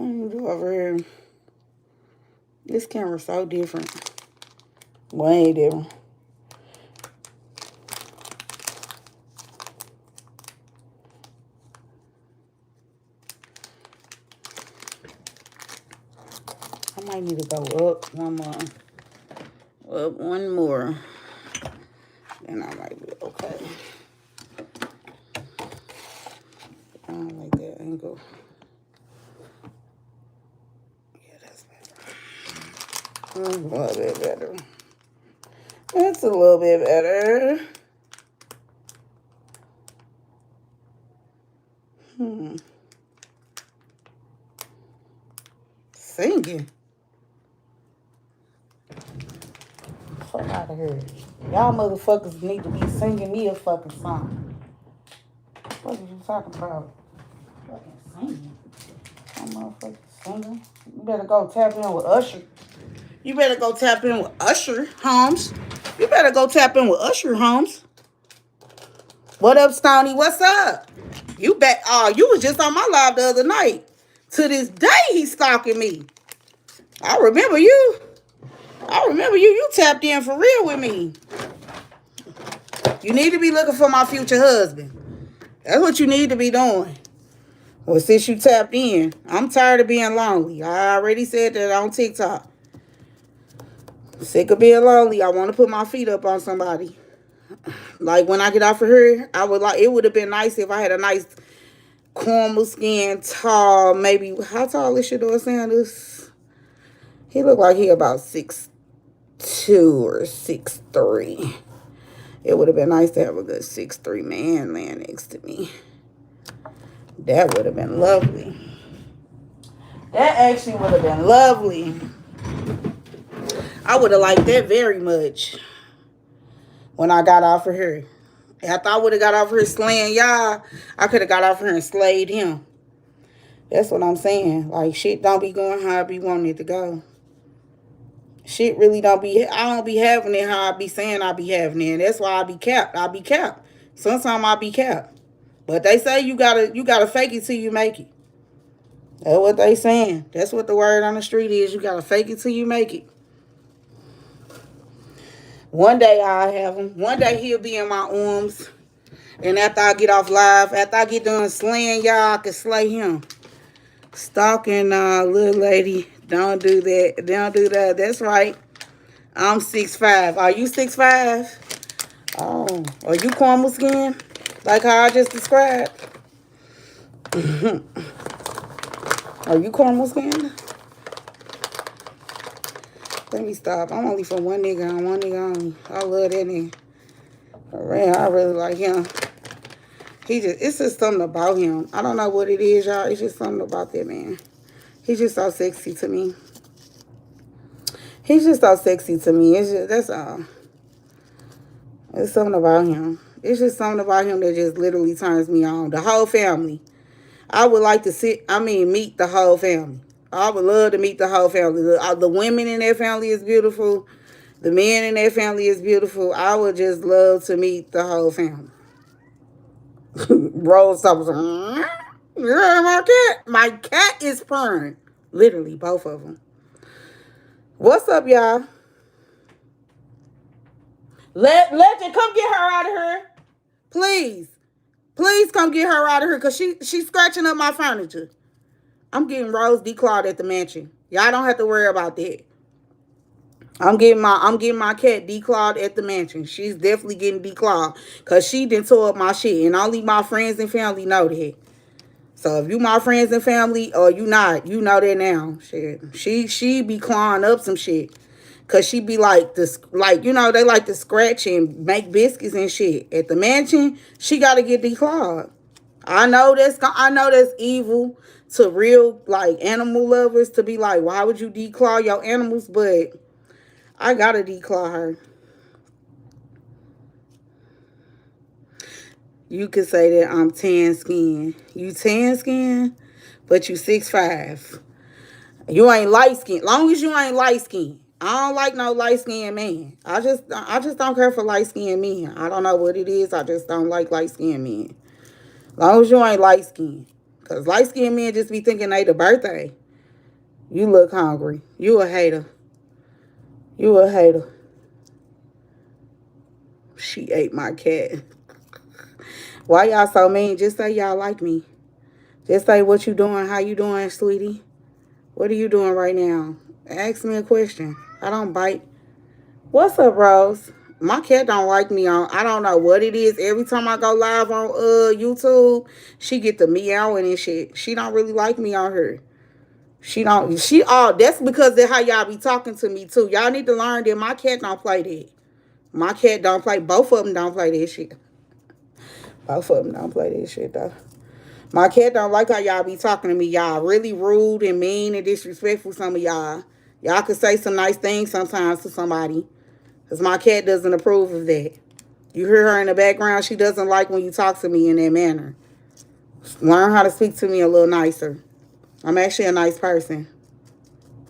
Over here. This camera's so different. Way different. I might need to go up one more. Up one more. Then I might be okay. I don't like that angle. Yeah, that's better. A little bit better. That's a little bit better. Singing. Fuck out of here. Y'all motherfuckers need to be singing me a fucking song. What are you talking about? Fucking singing. Some motherfuckers singing. You better go tap in with Usher. You better go tap in with Usher, Holmes. You better go tap in with Usher, Holmes. What up, Stonie? What's up? You bet. Oh, you was just on my live the other night. To this day, he's stalking me. I remember you. You tapped in for real with me. You need to be looking for my future husband. That's what you need to be doing. Well, since you tapped in, I'm tired of being lonely. I already said that on TikTok. Sick of being lonely. I want to put my feet up on somebody. Like when I get off of her, it would have been nice if I had a nice caramel skin, tall, maybe, how tall is Shador Sanders? He looked like he about 6'2" or 6'3". It would have been nice to have a good 6'3" man laying next to me. That would have been lovely. That actually would have been lovely. I would have liked that very much when I got off of her. After I would have got off her slaying y'all, I could have got off her and slayed him. That's what I'm saying. Like, shit don't be going how I be wanting it to go. Shit really don't be, I don't be having it how I be saying I be having it. And that's why I be capped. I be capped. Sometimes I be capped. But they say you gotta fake it till you make it. That's what they saying. That's what the word on the street is. You gotta fake it till you make it. One day I'll have him. One day he'll be in my arms. And after I get off live, after I get done slaying y'all, I can slay him. Stalking, little lady. Don't do that. Don't do that. That's right. I'm 6'5". Are you 6'5"? Oh, are you caramel skin? Like how I just described? Are you caramel skin? Let me stop. I'm only for one nigga and one nigga only. I love that nigga. For real, I really like him. It's just something about him. I don't know what it is, y'all. It's just something about that man. He's just so sexy to me. He's just so sexy to me. That's all. It's something about him. It's just something about him that just literally turns me on. The whole family. I would like to meet the whole family. I would love to meet the whole family. The women in their family is beautiful. The men in their family is beautiful. I would just love to meet the whole family. Rose stops. You heard my cat? My cat is purring. Literally, both of them. What's up, y'all? Legend, come get her out of here. Please. Please come get her out of here because she's scratching up my furniture. I'm getting Rose declawed at the mansion. Y'all don't have to worry about that. I'm getting my cat declawed at the mansion. She's definitely getting declawed because she done tore up my shit. And only my friends and family know that. So if you my friends and family or you not, you know that now. Shit. She be clawing up some shit. Cause she be like this, like, you know, they like to scratch and make biscuits and shit. At the mansion, she gotta get declawed. I know that's evil to real like animal lovers to be like, why would you declaw your animals? But I gotta declaw her. You could say that I'm tan skin. You tan skin, but you 6'5". You ain't light skin. Long as you ain't light skin. I don't like no light skinned man. I just don't care for light skinned men. I don't know what it is. I just don't like light skinned men. Long as you ain't light skinned. Because light skinned men just be thinking they the birthday. You look hungry. You a hater. You a hater. She ate my cat. Why y'all so mean? Just say y'all like me. Just say what you doing, how you doing, sweetie. What are you doing right now? Ask me a question. I don't bite. What's up, Rose? My cat don't like me on. I don't know what it is. Every time I go live on YouTube, she get the meowing and shit. She don't really like me on her. She don't. She That's because of how y'all be talking to me too. Y'all need to learn that my cat don't play that. My cat don't play. Both of them don't play that shit. Both of them don't play that shit though. My cat don't like how y'all be talking to me. Y'all really rude and mean and disrespectful. Some of y'all. Y'all could say some nice things sometimes to somebody. Because my cat doesn't approve of that. You hear her in the background. She doesn't like when you talk to me in that manner. Learn how to speak to me a little nicer. I'm actually a nice person.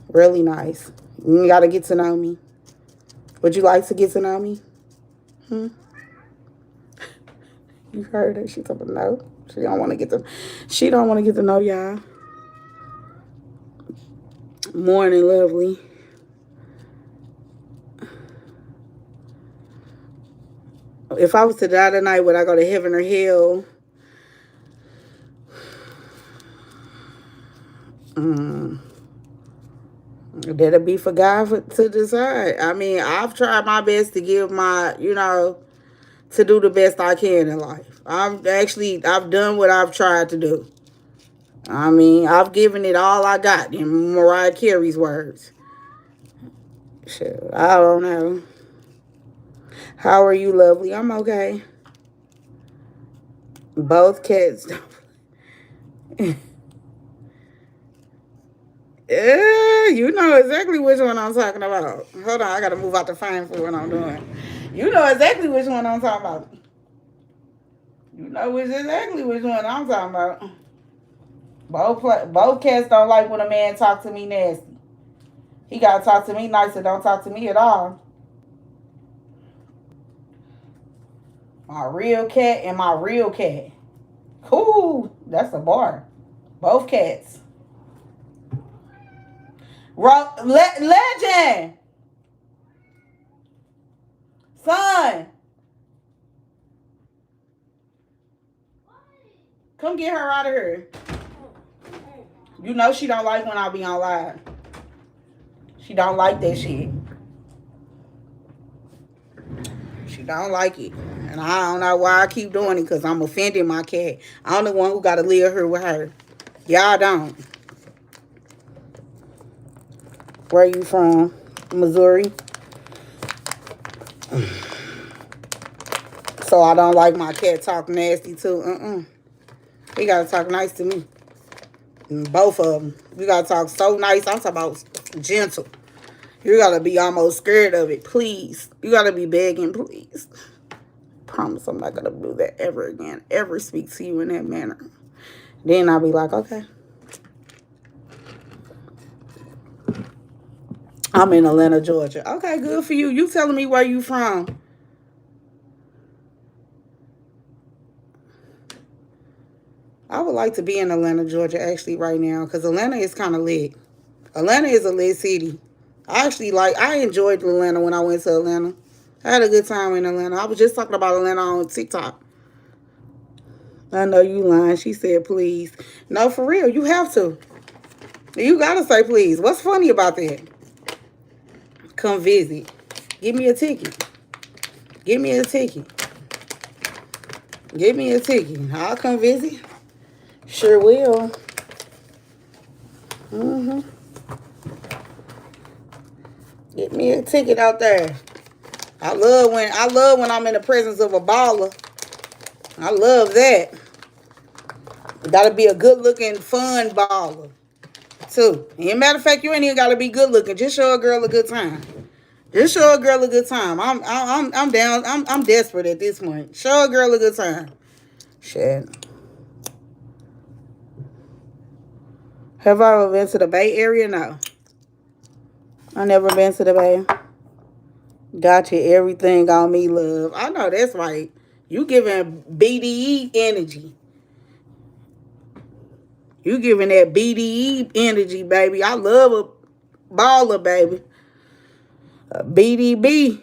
Really nice. You got to get to know me. Would you like to get to know me? You heard her. She told me no. She don't want to get to. She don't want to get to know y'all. Morning, lovely. If I was to die tonight, would I go to heaven or hell? That'll be for God to decide. I mean, I've tried my best to give to do the best I can in life. I've done what I've tried to do. I mean, I've given it all I got, in Mariah Carey's words. Shit, I don't know. How are you, lovely? I'm okay. Both cats. Yeah, you know exactly which one I'm talking about. Hold on, I gotta move out the frame for what I'm doing. You know exactly which one I'm talking about. You know exactly which one I'm talking about. Both cats don't like when a man talk to me nasty. He gotta talk to me nice or don't talk to me at all. My real cat and my real cat. Cool, that's a bar. Both cats. Legend, son, come get her out of here. You know she don't like when I be on live. She don't like that shit. She don't like it. And I don't know why I keep doing it, because I'm offending my cat. I'm the one who got to live here with her. Y'all don't. Where you from? Missouri? So I don't like my cat talk nasty too. He got to talk nice to me. Both of them. You got to talk so nice. I'm talking about gentle. You got to be almost scared of it. Please. You got to be begging, please. Promise I'm not going to do that ever again. Ever speak to you in that manner. Then I'll be like, okay. I'm in Atlanta, Georgia. Okay, good for you. You telling me where you from. I would like to be in Atlanta, Georgia, actually, right now, because Atlanta is kind of lit. Atlanta is a lit city. I enjoyed Atlanta when I went to Atlanta. I had a good time in Atlanta. I was just talking about Atlanta on TikTok. I know you lying. She said, please. No, for real, you have to. You got to say please. What's funny about that? Come visit. Give me a ticket. Give me a ticket. Give me a ticket. I'll come visit. Sure will. Get me a ticket out there. I love when I'm in the presence of a baller. I love that. Gotta be a good looking, fun baller too. And matter of fact, you ain't even gotta be good looking. Just show a girl a good time. Just show a girl a good time. I'm down. I'm desperate at this point. Show a girl a good time. Shit. Have I ever been to the Bay Area? No. I never been to the Bay. Got you everything on me, love. I know that's right. You giving BDE energy. You giving that BDE energy, baby. I love a baller, baby. A BDB.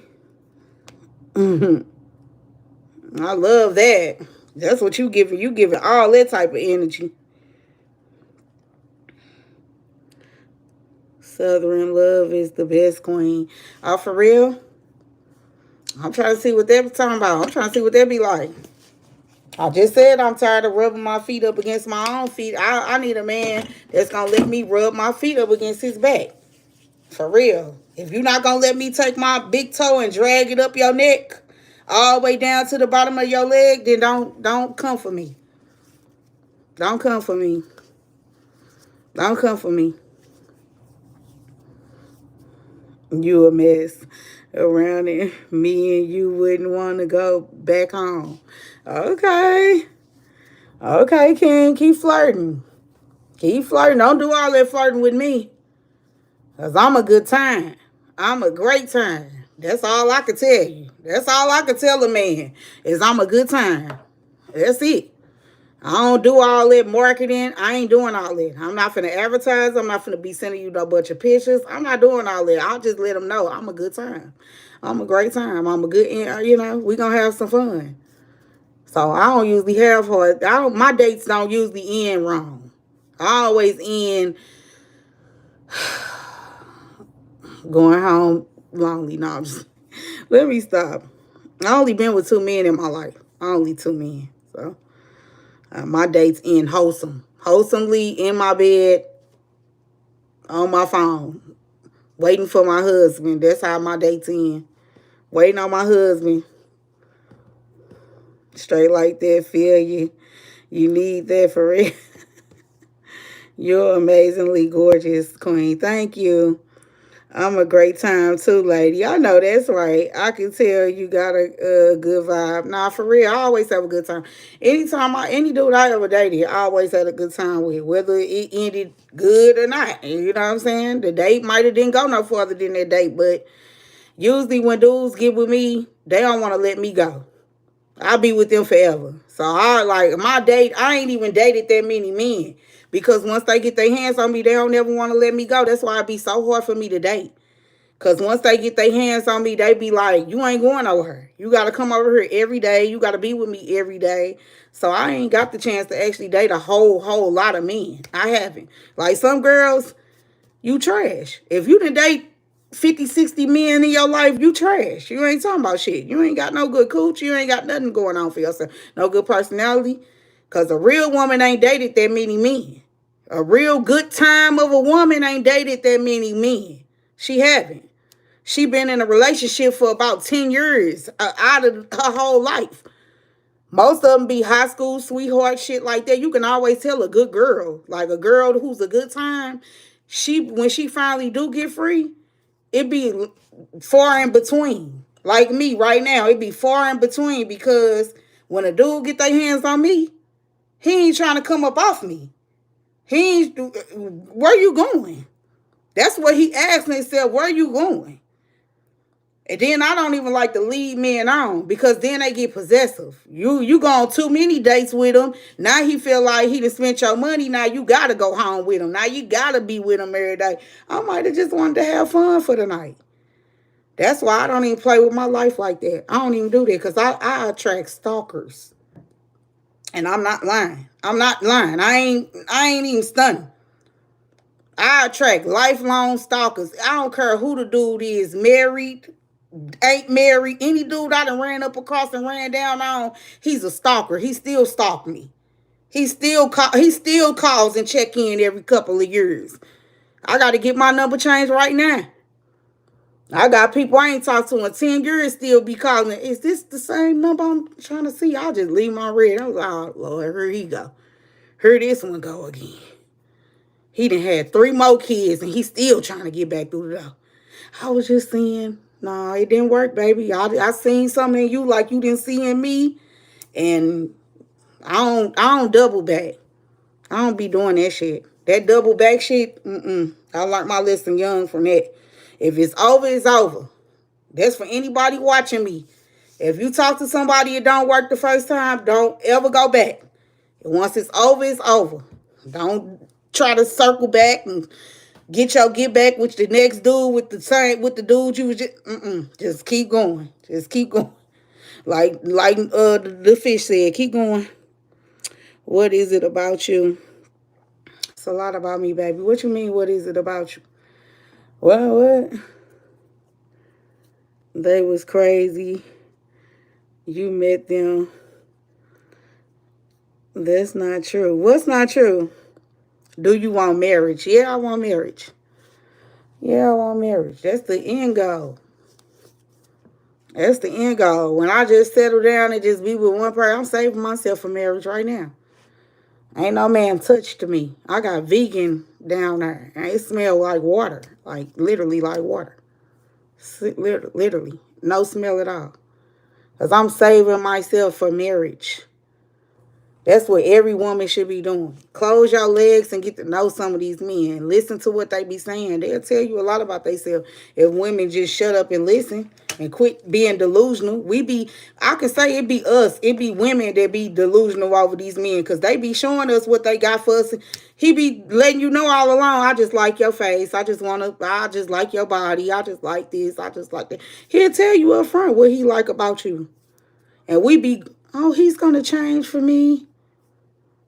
I love that. That's what you giving. You giving all that type of energy. Southern love is the best queen. Oh, for real? I'm trying to see what they're talking about. I'm trying to see what they be like. I just said I'm tired of rubbing my feet up against my own feet. I need a man that's going to let me rub my feet up against his back. For real. If you're not going to let me take my big toe and drag it up your neck all the way down to the bottom of your leg, then don't come for me. Don't come for me. Don't come for me. You a mess around it. Me and you wouldn't want to go back home. Okay. Okay, King. Keep flirting. Keep flirting. Don't do all that flirting with me. Because I'm a good time. I'm a great time. That's all I can tell you. That's all I can tell a man is I'm a good time. That's it. I don't do all that marketing. I ain't doing all that. I'm not finna advertise. I'm not finna be sending you no bunch of pictures. I'm not doing all that. I'll just let them know I'm a good time. I'm a great time. I'm a good, we gonna have some fun. So I don't usually have hard. My dates don't usually end wrong. I always end going home lonely. No, let me stop. I only been with 2 men in my life. Only 2 men. So my dates end wholesomely in my bed, on my phone, waiting for my husband. That's how my dates end. Waiting on my husband. Straight like that, feel you. You need that for real. You're amazingly gorgeous, queen. Thank you. I'm a great time too, lady. I know that's right. I can tell you got a good vibe. Nah, for real, I always have a good time. Any dude I ever dated, I always had a good time with, whether it ended good or not. You know what I'm saying? The date might have didn't go no further than that date, but usually when dudes get with me, they don't want to let me go. I'll be with them forever. So my date, I ain't even dated that many men. Because once they get their hands on me, they don't ever want to let me go. That's why it be so hard for me to date. Because once they get their hands on me, they be like, you ain't going over. You got to come over here every day. You got to be with me every day. So I ain't got the chance to actually date a whole lot of men. I haven't. Like some girls, you trash. If you didn't date 50, 60 men in your life, you trash. You ain't talking about shit. You ain't got no good cooch. You ain't got nothing going on for yourself. No good personality. Because a real woman ain't dated that many men. A real good time of a woman ain't dated that many men. She haven't. She been in a relationship for about 10 years out of her whole life. Most of them be high school sweetheart shit like that. You can always tell a good girl, like a girl who's a good time, when she finally do get free, it be far in between. Like me right now, it be far in between because when a dude get their hands on me, he ain't trying to come up off me. Where you going? That's what he asked himself, where you going? And then I don't even like to lead men on because then they get possessive. You go on too many dates with him. Now he feel like he done spent your money. Now you got to go home with him. Now you got to be with him every day. I might have just wanted to have fun for the night. That's why I don't even play with my life like that. I don't even do that because I attract stalkers. And I'm not lying. I'm not lying. I ain't even stunning. I attract lifelong stalkers. I don't care who the dude is, married, ain't married. Any dude I done ran up across and ran down on, he's a stalker. He still stalked me. He still calls and check in every couple of years. I got to get my number changed right now. I got people I ain't talked to in 10 years still be calling. Is this the same number I'm trying to see? I'll just leave my red. I was like, oh, Lord, here he go. Here this one go again. He done had 3 more kids and he's still trying to get back through the door. I was just saying, no, it didn't work, baby. I seen something in you like you didn't see in me. And I don't double back. I don't be doing that shit. That double back shit, I learned my lesson young from that. If it's over, it's over. That's for anybody watching me. If you talk to somebody it don't work the first time, don't ever go back. And once it's over, it's over. Don't try to circle back and get back with the next dude with the dude you was just keep going. Just keep going. Like the fish said, keep going. What is it about you? It's a lot about me, baby. What you mean, what is it about you? Well, what? They was crazy. You met them. That's not true. What's not true? Do you want marriage? Yeah, I want marriage. Yeah, I want marriage. That's the end goal. That's the end goal. When I just settle down and just be with one person, I'm saving myself for marriage right now. Ain't no man touched me. I got vegan down there. And it smell like water. Like literally like water. Literally. No smell at all. Because I'm saving myself for marriage. That's what every woman should be doing. Close your legs and get to know some of these men. Listen to what they be saying. They'll tell you a lot about themselves. If women just shut up and listen and quit being delusional, I can say it be us. It be women that be delusional over these men because they be showing us what they got for us. He be letting you know all along, I just like your face. I just like your body. I just like this. I just like that. He'll tell you up front what he like about you. And we be, oh, he's going to change for me.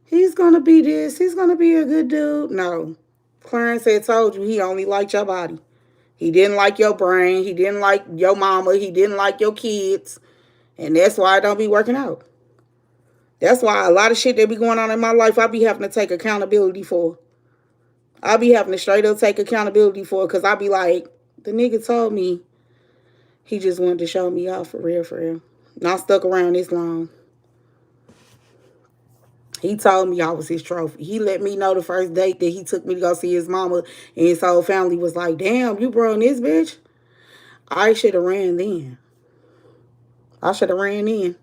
He's going to be this. He's going to be a good dude. No. Clarence had told you he only liked your body. He didn't like your brain. He didn't like your mama. He didn't like your kids. And that's why I don't be working out. That's why a lot of shit that be going on in my life, I be having to take accountability for. I be having to straight up take accountability for because I be like, the nigga told me he just wanted to show me off for real, for real. Not stuck around this long. He told me I was his trophy. He let me know the first date that he took me to go see his mama, and his whole family was like, damn, you brought this bitch? I should have ran then. I should have ran in.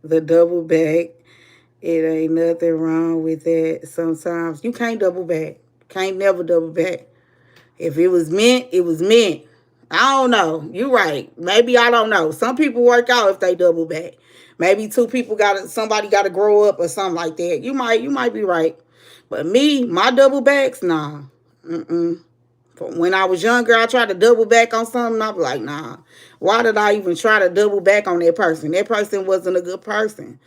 The double back, it ain't nothing wrong with that. Sometimes you can't double back. Can't never double back. If it was meant, it was meant. I don't know. You're right. Maybe I don't know. Some people work out if they double back. Maybe somebody gotta grow up or something like that. You might be right. But me, my double backs, nah. When I was younger, I tried to double back on something. I'd be like, nah. Why did I even try to double back on that person? That person wasn't a good person.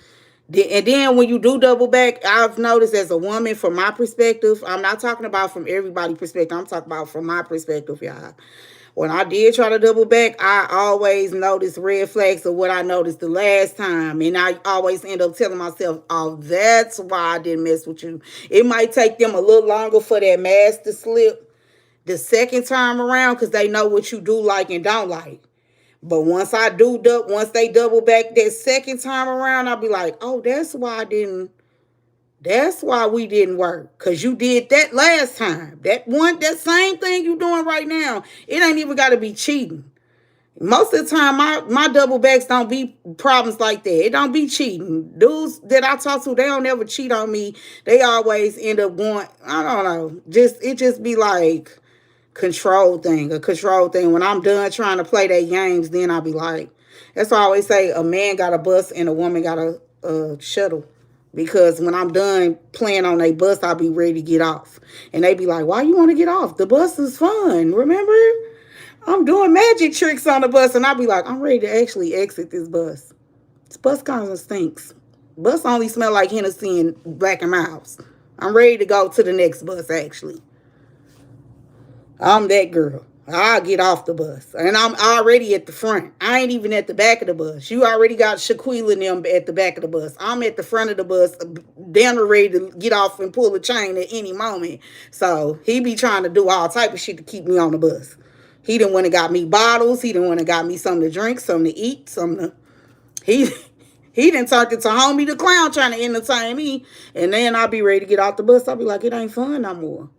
And then when you do double back, I've noticed as a woman, from my perspective, I'm not talking about from everybody's perspective. I'm talking about from my perspective, y'all. When I did try to double back, I always noticed red flags of what I noticed the last time. And I always end up telling myself, oh, that's why I didn't mess with you. It might take them a little longer for that mask to slip the second time around because they know what you do like and don't like. But once they double back that second time around, I'll be like, oh, that's why we didn't work. Because you did that last time. That same thing you doing right now, it ain't even got to be cheating. Most of the time, my double backs don't be problems like that. It don't be cheating. Dudes that I talk to, they don't ever cheat on me. They always end up going, I don't know. It just be like a control thing. When I'm done trying to play their games, then I'll be like, that's why I always say a man got a bus and a woman got a shuttle. Because when I'm done playing on a bus, I'll be ready to get off. And they be like, why you want to get off? The bus is fun, remember? I'm doing magic tricks on the bus. And I'll be like, I'm ready to actually exit this bus. This bus kind of stinks. Bus only smell like Hennessy and Black and Miles. I'm ready to go to the next bus, actually. I'm that girl. I'll get off the bus. And I'm already at the front. I ain't even at the back of the bus. You already got Shaquille and them at the back of the bus. I'm at the front of the bus, damn ready to get off and pull the chain at any moment. So he be trying to do all type of shit to keep me on the bus. He done went and got me bottles. He done went and got me something to drink, something to eat, He done turned into Homie the Clown trying to entertain me. And then I'll be ready to get off the bus. I'll be like, it ain't fun no more.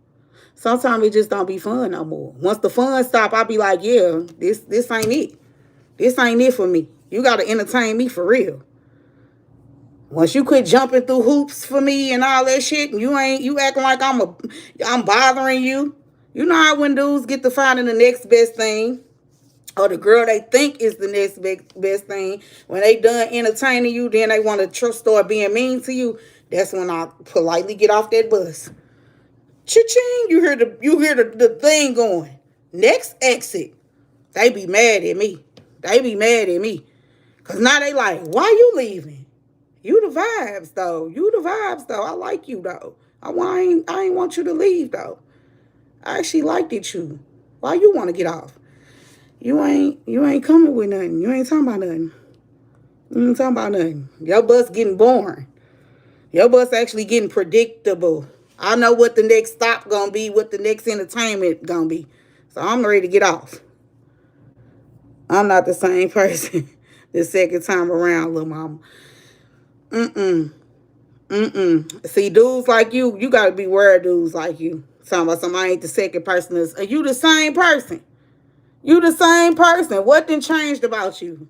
Sometimes it just don't be fun no more. Once the fun stop, I'll be like, yeah, this ain't it. This ain't it for me. You got to entertain me for real. Once you quit jumping through hoops for me and all that shit, and you acting like I'm bothering you. You know how when dudes get to finding the next best thing. or the girl they think is the next best thing, when they done entertaining you, then they want to start being mean to you. That's when I politely get off that bus. Cha-ching! You hear the thing going. Next exit. They be mad at me. They be mad at me. Cause now they like, why you leaving? You the vibes though. You the vibes though. I like you though. I ain't want you to leave though. I actually liked it you. Why you want to get off? You ain't coming with nothing. You ain't talking about nothing. You ain't talking about nothing. Your bus getting boring. Your bus actually getting predictable. I know what the next stop gonna be, what the next entertainment gonna be. So I'm ready to get off. I'm not the same person the second time around, little mama. Mm-mm. Mm-mm. See, dudes like you gotta be worried dudes like you. Talking about somebody ain't the second person. You the same person. You the same person. What done changed about you?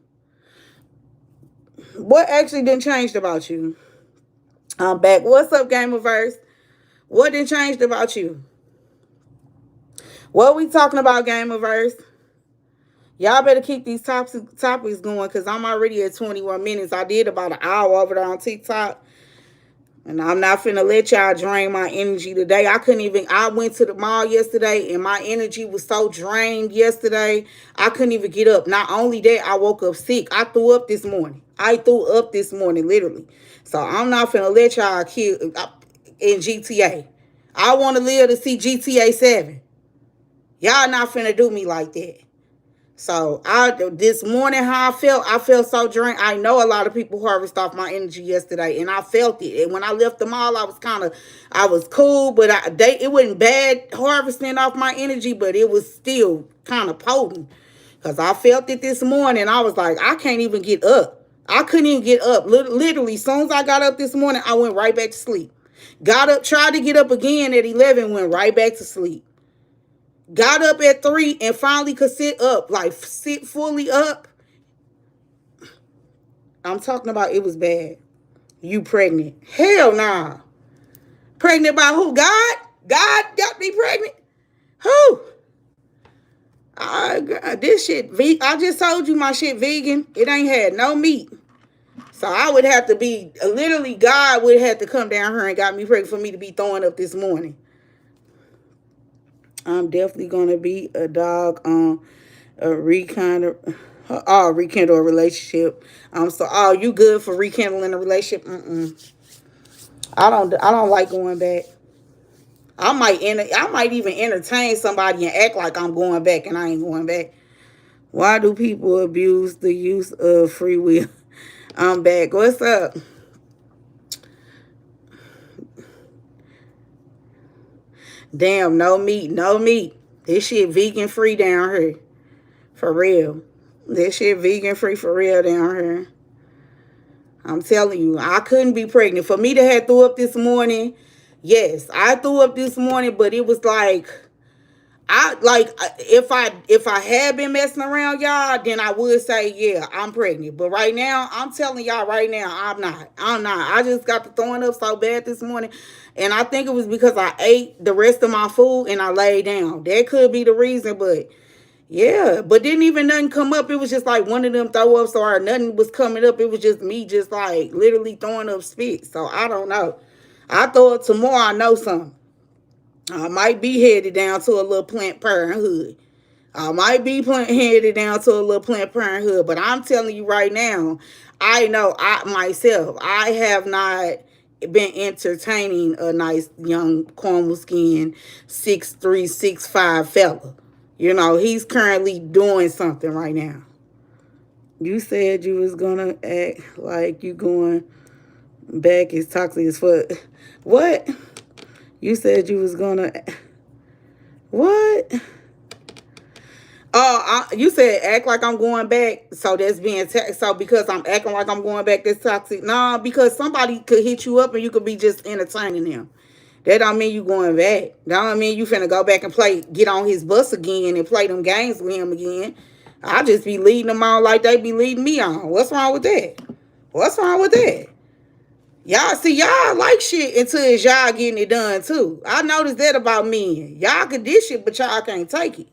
What actually done changed about you? I'm back. What's up, Gamerverse? What done changed about you? What we talking about, Gamerverse? Y'all better keep these topics going because I'm already at 21 minutes. I did about an hour over there on TikTok. And I'm not finna let y'all drain my energy today. I went to the mall yesterday and my energy was so drained yesterday. I couldn't even get up. Not only that, I woke up sick. I threw up this morning. Literally. So I'm not finna let y'all kill in GTA. I want to live to see GTA 7. Y'all not finna do me like that. So this morning, how I felt so drained. I know a lot of people harvested off my energy yesterday, and I felt it. And when I left the mall, I was cool, but it wasn't bad harvesting off my energy, but it was still kind of potent because I felt it this morning. I was like, I can't even get up. I couldn't even get up. Literally, as soon as I got up this morning, I went right back to sleep. Got up, tried to get up again at 11, went right back to sleep. Got up at 3 and finally could sit up, like sit fully up. I'm talking about it was bad. You pregnant. Hell nah. Pregnant by who? God? God got me pregnant? Who? This shit, I just told you my shit vegan. It ain't had no meat. So I would have to be, literally God would have to come down here and got me pregnant for me to be throwing up this morning. I'm definitely going to be a dog on a rekindle a relationship. You good for rekindling a relationship? I don't like going back. I might even entertain somebody and act like I'm going back and I ain't going back. Why do people abuse the use of free will? I'm back. What's up? Damn, no meat. This shit vegan free down here. For real. This shit vegan free for real down here. I'm telling you, I couldn't be pregnant. For me to have threw up this morning, yes, I threw up this morning, but it was like, if I had been messing around, y'all, then I would say, yeah, I'm pregnant. But right now, I'm telling y'all right now, I'm not. I just got to throwing up so bad this morning. And I think it was because I ate the rest of my food and I laid down. That could be the reason, but yeah, but didn't even nothing come up. It was just like one of them throw ups or nothing was coming up. It was just me just like literally throwing up spit. So I don't know. I throw it tomorrow, I know something. I might be headed down to a little Planned Parenthood. But I'm telling you right now, I know I have not been entertaining a nice young caramel skin 6'3", 6'5" fella. You know, he's currently doing something right now. You said you was gonna act like you going back is toxic as fuck. What? You said you was gonna... What? Oh, you said act like I'm going back, so that's being so because I'm acting like I'm going back, that's toxic. Nah, because somebody could hit you up and you could be just entertaining them. That don't mean you going back. That don't mean you finna go back and get on his bus again and play them games with him again. I just be leading them on like they be leading me on. What's wrong with that? What's wrong with that? Y'all like shit until it's y'all getting it done too. I noticed that about men. Y'all can dish it, but y'all can't take it.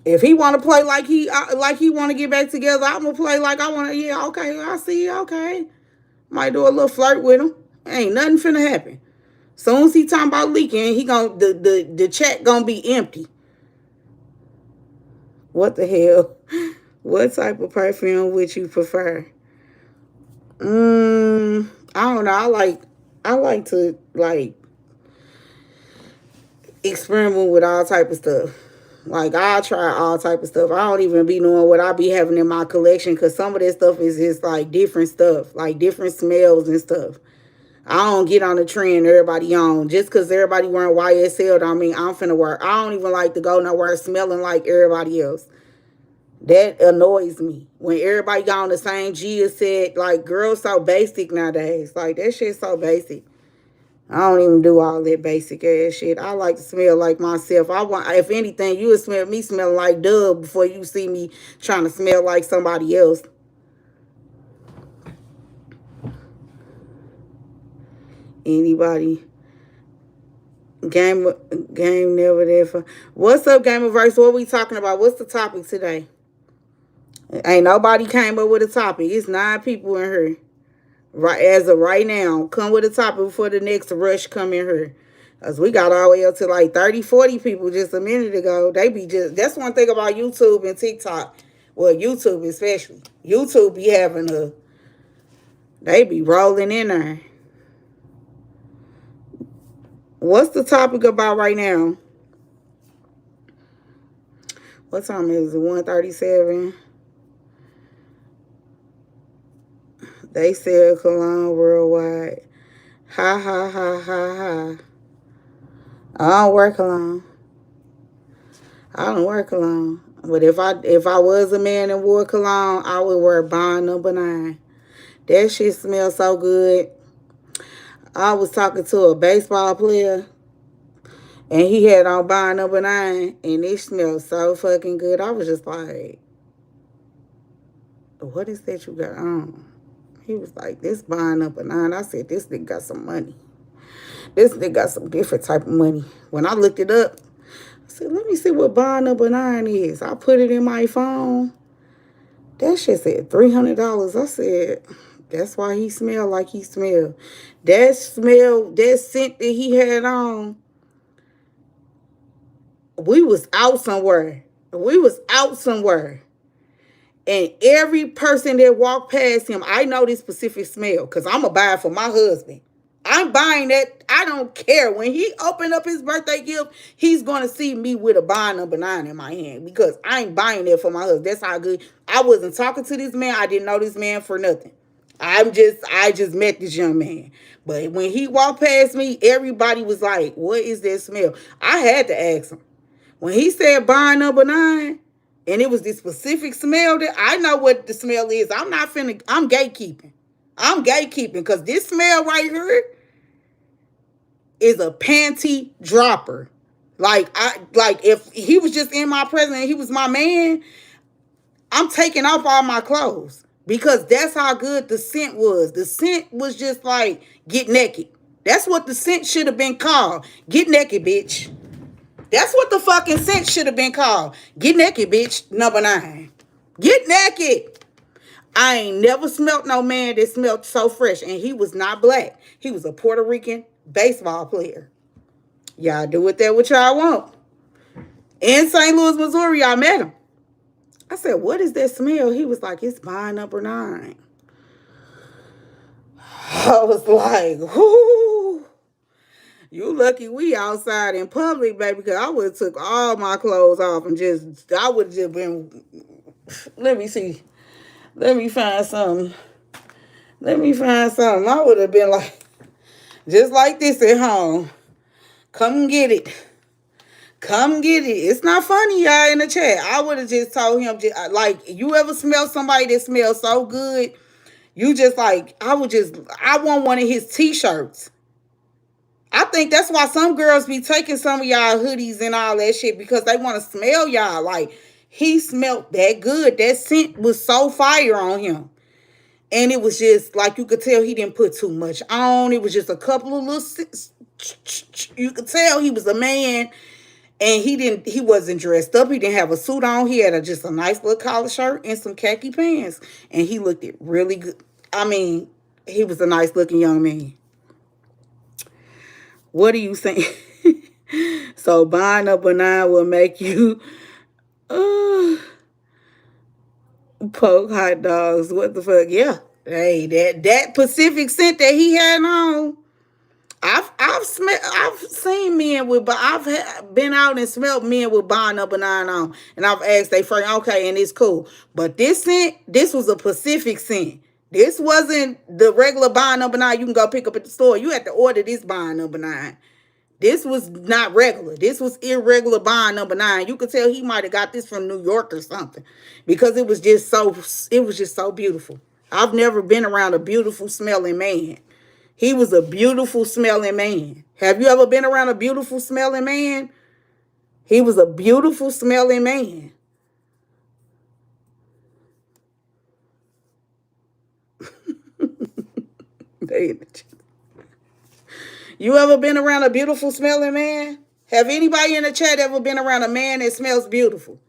If he want to play like he want to get back together, I'm gonna play like I want to. Yeah, okay, I see. Okay, might do a little flirt with him. Ain't nothing finna happen. Soon as he talking about leaking, he gonna the chat gonna be empty. What the hell? What type of perfume would you prefer? I don't know. I like to experiment with all type of stuff. Like I try all type of stuff. I don't even be knowing what I be having in my collection because some of that stuff is just like different stuff, like different smells and stuff. I don't get on the trend everybody on. Just because everybody wearing YSL don't mean I'm finna wear. I don't even like to go nowhere smelling like everybody else. That annoys me. When everybody got on the same Gia said, like, girls so basic nowadays. Like, that shit so basic. I don't even do all that basic ass shit. I like to smell like myself. I want, if anything, you would smell me smelling like Dub before you see me trying to smell like somebody else. Anybody? Game never there for. What's up, Gamerverse? What we talking about? What's the topic today? Ain't nobody came up with a topic. It's 9 people in here. Right as of right now. Come with a topic before the next rush come in here. Cause we got all the way up to like 30, 40 people just a minute ago. They be just that's one thing about YouTube and TikTok. Well, YouTube especially. YouTube be having they be rolling in there. What's the topic about right now? What time is it? 1:37. They sell cologne worldwide. Ha ha ha ha ha. I don't work alone. I don't wear cologne. But if I was a man and wore cologne, I would wear Bond number 9. That shit smells so good. I was talking to a baseball player and he had on Bond number 9 and it smelled so fucking good. I was just like, what is that you got on? He was like, this Bond number 9. I said, this nigga got some money. This nigga got some different type of money. When I looked it up, I said, let me see what Bond number 9 is. I put it in my phone. That shit said $300. I said, that's why he smelled like he smelled. That scent that he had on, we was out somewhere. And every person that walked past him, I know this specific smell because I'm going to buy it for my husband. I'm buying that. I don't care. When he opened up his birthday gift, he's going to see me with a Bond number 9 in my hand because I ain't buying that for my husband. That's how good. I wasn't talking to this man. I didn't know this man for nothing. I just met this young man. But when he walked past me, everybody was like, what is that smell? I had to ask him. When he said Bond number 9, and it was this specific smell that I know what the smell is. I'm gatekeeping. I'm gatekeeping because this smell right here is a panty dropper. Like if he was just in my presence and he was my man, I'm taking off all my clothes because that's how good the scent was. The scent was just like, get naked. That's what the scent should have been called. Get naked, bitch. That's what the fucking scent should have been called. Get naked, bitch. Number 9. Get naked. I ain't never smelt no man that smelled so fresh. And he was not black. He was a Puerto Rican baseball player. Y'all do with that what y'all want. In St. Louis, Missouri, I met him. I said, what is that smell? He was like, it's Bond number 9. I was like, whoo. You lucky we outside in public, baby, because I would have took all my clothes off and I would have just been, let me see. Let me find something. I would have been like, just like this at home. Come get it. It's not funny, y'all, in the chat. I would have just told him, like, you ever smell somebody that smells so good? You just like, I want one of his t-shirts. I think that's why some girls be taking some of y'all hoodies and all that shit because they want to smell y'all. Like, he smelled that good. That scent was so fire on him. And it was just, like, you could tell he didn't put too much on. It was just a couple of little... You could tell he was a man. And he wasn't dressed up. He didn't have a suit on. He had just a nice little collar shirt and some khaki pants. And he looked it really good. I mean, he was a nice looking young man. What do you think? So buying a banana will make you uh, poke hot dogs. What the fuck? Yeah. Hey, that Pacific scent that he had on. I've seen men with, but been out and smelled men with buying up banana on, and I've asked they friend, okay, and it's cool. But this scent, this was a Pacific scent. This wasn't the regular buying up banana you can go pick up at the store. You had to order this buying up banana. This was not regular. This was irregular bond number 9. You could tell he might have got this from New York or something because it was just so beautiful. I've never been around a beautiful smelling man. He was a beautiful smelling man. Have you ever been around a beautiful smelling man? He was a beautiful smelling man. You ever been around a beautiful smelling man? Have anybody in the chat ever been around a man that smells beautiful?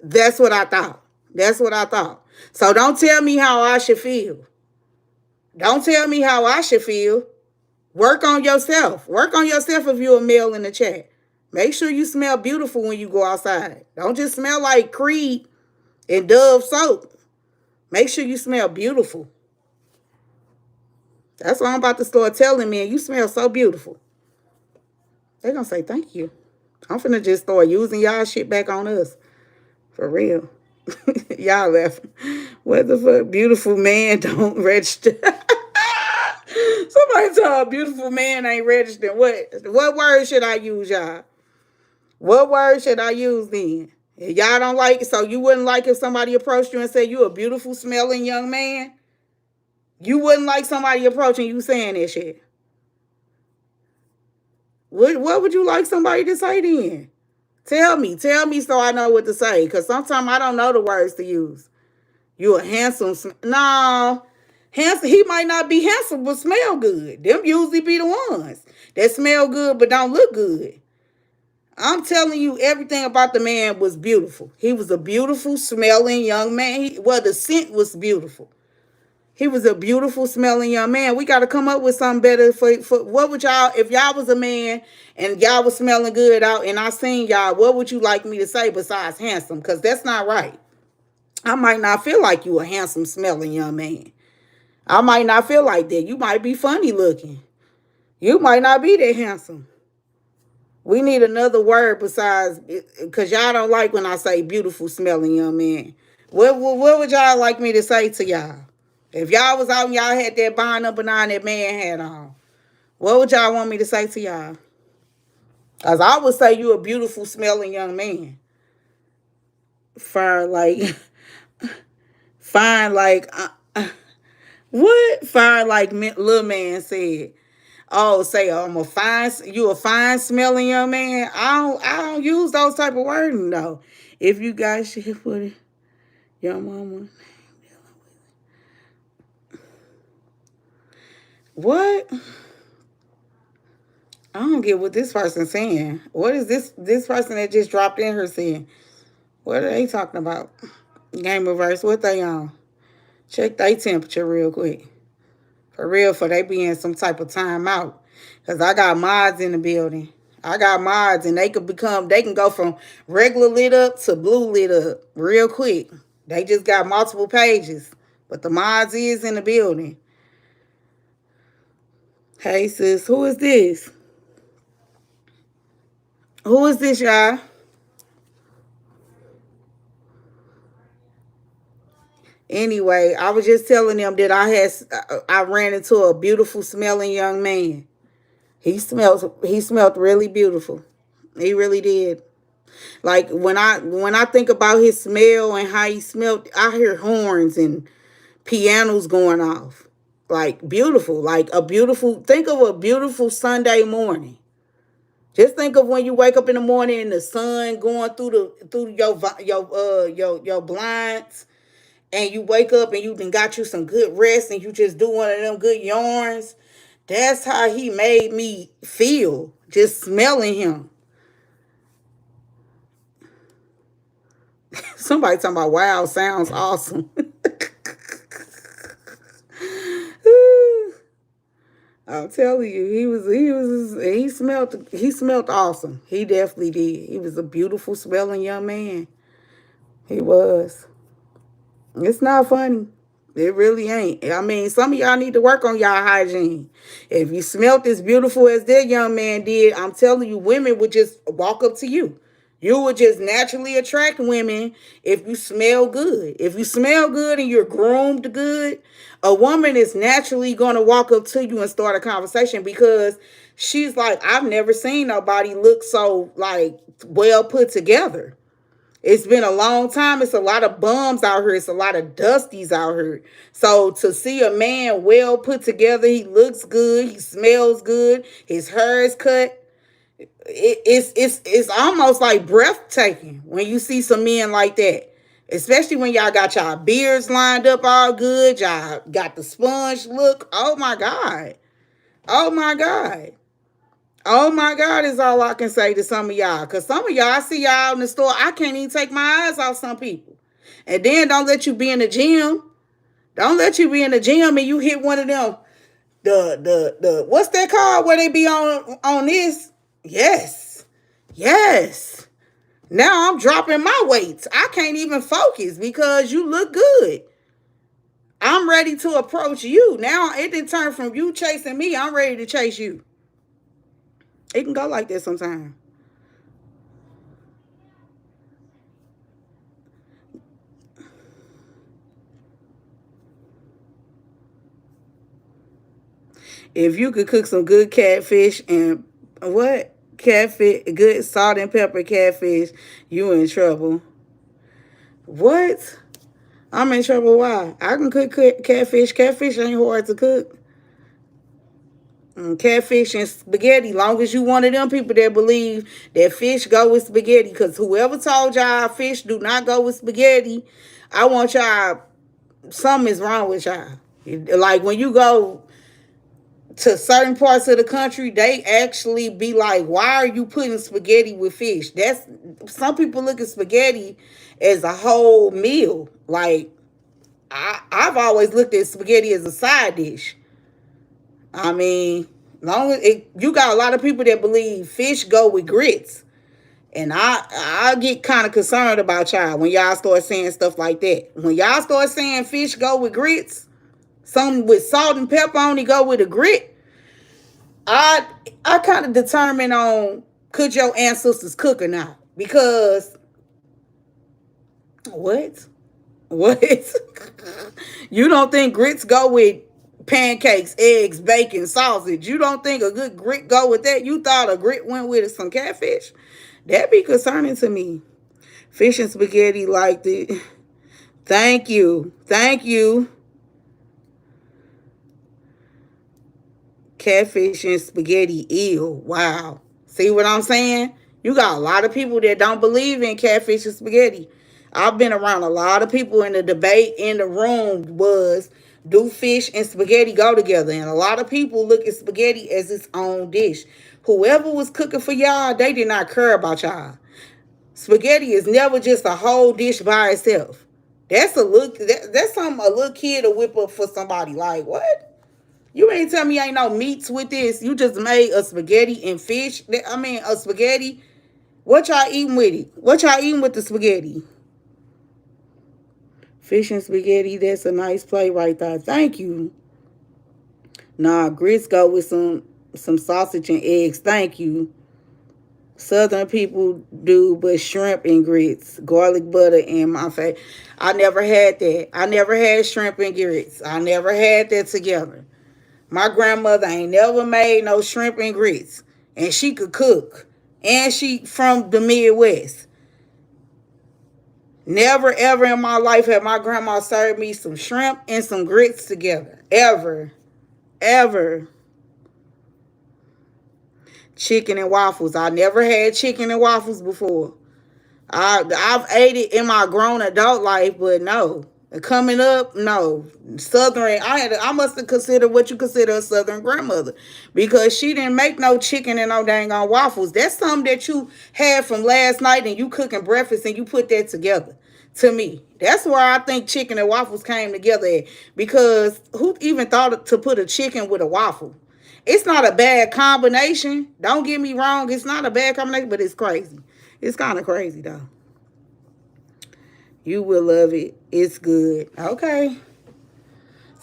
That's what I thought. That's what I thought. So don't tell me how I should feel. Don't tell me how I should feel. Work on yourself. Work on yourself if you're a male in the chat. Make sure you smell beautiful when you go outside. Don't just smell like Creed and Dove soap. Make sure you smell beautiful. That's what I'm about to start telling men. You smell so beautiful. They're going to say thank you. I'm finna just start using y'all shit back on us. For real. Y'all laughing. What the fuck? Beautiful man don't register. Somebody told a beautiful man ain't registered. What word should I use, y'all? What word should I use then? If y'all don't like it, so you wouldn't like if somebody approached you and said you a beautiful smelling young man? You wouldn't like somebody approaching you saying that shit. What would you like somebody to say then? Tell me so I know what to say. Because sometimes I don't know the words to use. You a handsome, no. Handsome, he might not be handsome, but smell good. Them usually be the ones that smell good but don't look good. I'm telling you, everything about the man was beautiful. He was a beautiful smelling young man. The scent was beautiful. He was a beautiful smelling young man. We got to come up with something better for what would y'all, if y'all was a man and y'all was smelling good out and I seen y'all, what would you like me to say besides handsome? Because that's not right. I might not feel like you a handsome smelling young man. I might not feel like that. You might be funny looking. You might not be that handsome. We need another word besides, because y'all don't like when I say beautiful smelling young man. What would y'all like me to say to y'all? If y'all was out and y'all had that bond up behind that man had on, what would y'all want me to say to y'all? Because I would say you a beautiful smelling young man. Fine what? Fine like little man said. Oh, say you a fine smelling young man. I don't use those type of wording though. If you got shit for it, your mama. What? I don't get what this person's saying. What is this person that just dropped in here saying? What are they talking about? Game reverse, what they on? Check their temperature real quick. For real, for they be in some type of timeout. Because I got mods in the building. I got mods and they can go from regular lit up to blue lit up real quick. They just got multiple pages. But the mods is in the building. Hey sis, who is this? Who is this, y'all? Anyway, I was just telling them that I ran into a beautiful smelling young man. He smelled really beautiful. He really did. Like when I think about his smell and how he smelled, I hear horns and pianos going off. Like beautiful, think of a beautiful Sunday morning. Just think of when you wake up in the morning and the sun going through your blinds, and you wake up and you done got you some good rest and you just do one of them good yarns. That's how he made me feel just smelling him. Somebody talking about wow, sounds awesome. I'm telling you, he smelled awesome. He definitely did. He was a beautiful smelling young man. He was. It's not funny. It really ain't. I mean, some of y'all need to work on y'all hygiene. If you smelt as beautiful as that young man did, I'm telling you, women would just walk up to you. You would just naturally attract women if you smell good. If you smell good and you're groomed good, a woman is naturally going to walk up to you and start a conversation because she's like, I've never seen nobody look so like well put together. It's been a long time. It's a lot of bums out here. It's a lot of dusties out here. So to see a man well put together, he looks good, he smells good, his hair is cut. It's almost like breathtaking when you see some men like that. Especially when y'all got y'all beards lined up all good, y'all got the sponge look. Oh my God. Oh my God. Oh my God is all I can say to some of y'all. Because some of y'all, I see y'all in the store, I can't even take my eyes off some people. And then don't let you be in the gym. Don't let you be in the gym and you hit one of them. The what's that called where they be on this? Yes. Yes. Now I'm dropping my weights. I can't even focus because you look good. I'm ready to approach you. Now it didn't turn from you chasing me. I'm ready to chase you. It can go like that sometimes. If you could cook some good catfish and what? Catfish, good salt and pepper catfish, you in trouble. What? I'm in trouble. Why? I can cook catfish. Catfish ain't hard to cook. Catfish and spaghetti. Long as you one of them people that believe that fish go with spaghetti, because whoever told y'all fish do not go with spaghetti, I want y'all. Something is wrong with y'all. Like when you go to certain parts of the country, they actually be like, why are you putting spaghetti with fish? That's some people look at spaghetti as a whole meal. Like I've always looked at spaghetti as a side dish. I mean, long as you got a lot of people that believe fish go with grits. And I get kind of concerned about y'all when y'all start saying stuff like that. When y'all start saying fish go with grits, something with salt and pepper only go with a grit, I kind of determine on could your ancestors cook or not. Because what? What? You don't think grits go with pancakes, eggs, bacon, sausage? You don't think a good grit go with that? You thought a grit went with some catfish? That'd be concerning to me. Fish and spaghetti like the. Thank you. Thank you. Catfish and spaghetti, ew. Wow. See what I'm saying? You got a lot of people that don't believe in catfish and spaghetti. I've been around a lot of people, and the debate in the room was, do fish and spaghetti go together? And a lot of people look at spaghetti as its own dish. Whoever was cooking for y'all, they did not care about y'all. Spaghetti is never just a whole dish by itself. That's that's something a little kid will whip up for somebody. Like, what? You ain't tell me ain't no meats with this. You just made a spaghetti and fish. I mean, a spaghetti. What y'all eating with it? What y'all eating with the spaghetti? Fish and spaghetti. That's a nice play right there. Thank you. Nah, grits go with some sausage and eggs. Thank you. Southern people do, but shrimp and grits, garlic butter, and my face. I never had that. I never had shrimp and grits. I never had that together. My grandmother ain't never made no shrimp and grits. And she could cook. And she from the Midwest. Never ever in my life had my grandma served me some shrimp and some grits together. Ever. Ever. Chicken and waffles. I never had chicken and waffles before. I've ate it in my grown adult life, but no. Coming up, no. Southern, I must have considered what you consider a Southern grandmother, because she didn't make no chicken and no dang on waffles. That's something that you had from last night and you cooking breakfast and you put that together. to me. That's where I think chicken and waffles came together at. Because who even thought to put a chicken with a waffle? It's not a bad combination. Don't get me wrong. It's not a bad combination, but it's crazy. It's kind of crazy, though. You will love it. It's good. Okay.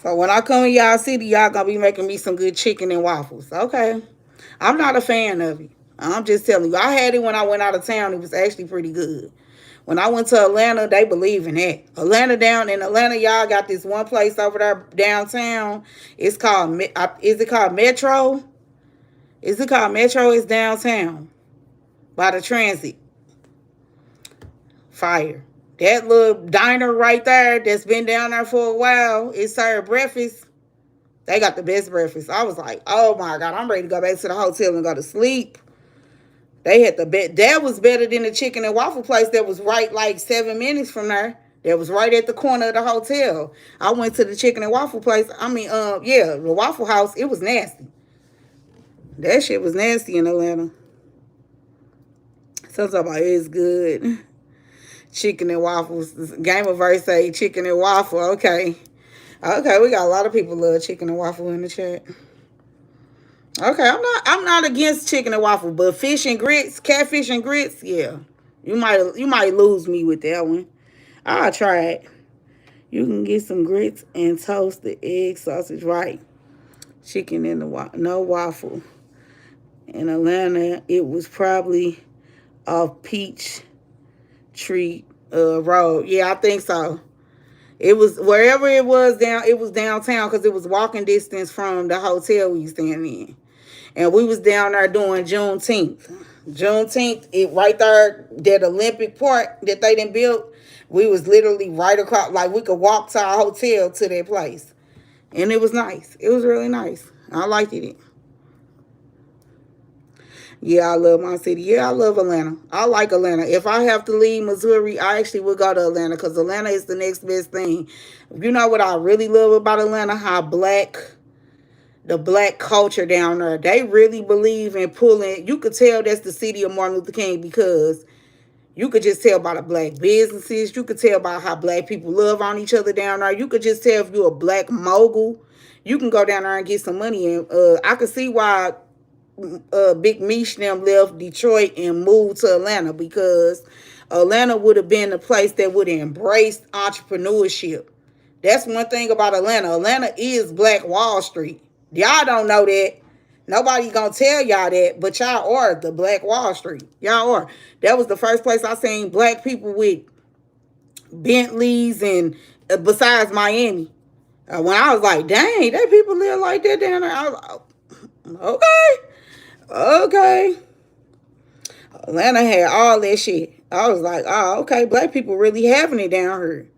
So when I come in y'all city, y'all gonna be making me some good chicken and waffles. Okay. I'm not a fan of it. I'm just telling you. I had it when I went out of town. It was actually pretty good. When I went to Atlanta, they believe in that. Down in Atlanta, y'all got this one place over there downtown. It's called, is it called Metro? Is it called Metro? It's downtown by the transit. Fire. That little diner right there that's been down there for a while, it served breakfast. They got the best breakfast. I was like, oh my God, I'm ready to go back to the hotel and go to sleep. They had the best. That was better than the chicken and waffle place that was right like 7 minutes from there. That was right at the corner of the hotel. I went to the chicken and waffle place. Yeah, the Waffle House. It was nasty. That shit was nasty in Atlanta. So about it's good. Chicken and waffles. Game of Verse say chicken and waffle. Okay. Okay, we got a lot of people love chicken and waffle in the chat. Okay, I'm not against chicken and waffle, but fish and grits, catfish and grits, yeah. You might lose me with that one. I'll try it. You can get some grits and toast the egg sausage, right? Chicken in the no waffle. In Atlanta, it was probably off Peach Tree Road. Yeah, I think so. It was wherever it was it was downtown because it was walking distance from the hotel we staying in. And we was down there doing Juneteenth. Juneteenth, it right there, that Olympic Park that they done built, we was literally right across, like we could walk to our hotel to that place. And it was nice. It was really nice. I liked it. Yeah, I love my city. Yeah, I love Atlanta. I like Atlanta. If I have to leave Missouri, I actually would go to Atlanta because Atlanta is the next best thing. You know what I really love about Atlanta? How the black culture down there. They really believe in pulling. You could tell that's the city of Martin Luther King because you could just tell by the black businesses. You could tell by how black people love on each other down there. You could just tell if you're a black mogul. You can go down there and get some money. And I could see why Big Meech them left Detroit and moved to Atlanta because Atlanta would have been the place that would have embraced entrepreneurship. That's one thing about Atlanta. Atlanta is Black Wall Street. Y'all don't know that. Nobody gonna tell y'all that, but y'all are the Black Wall Street. Y'all are. That was the first place I seen black people with Bentleys and besides Miami. When I was like, dang, that people live like that down there. I was like, okay. Atlanta had all that shit. I was like, oh, okay, black people really having it down here.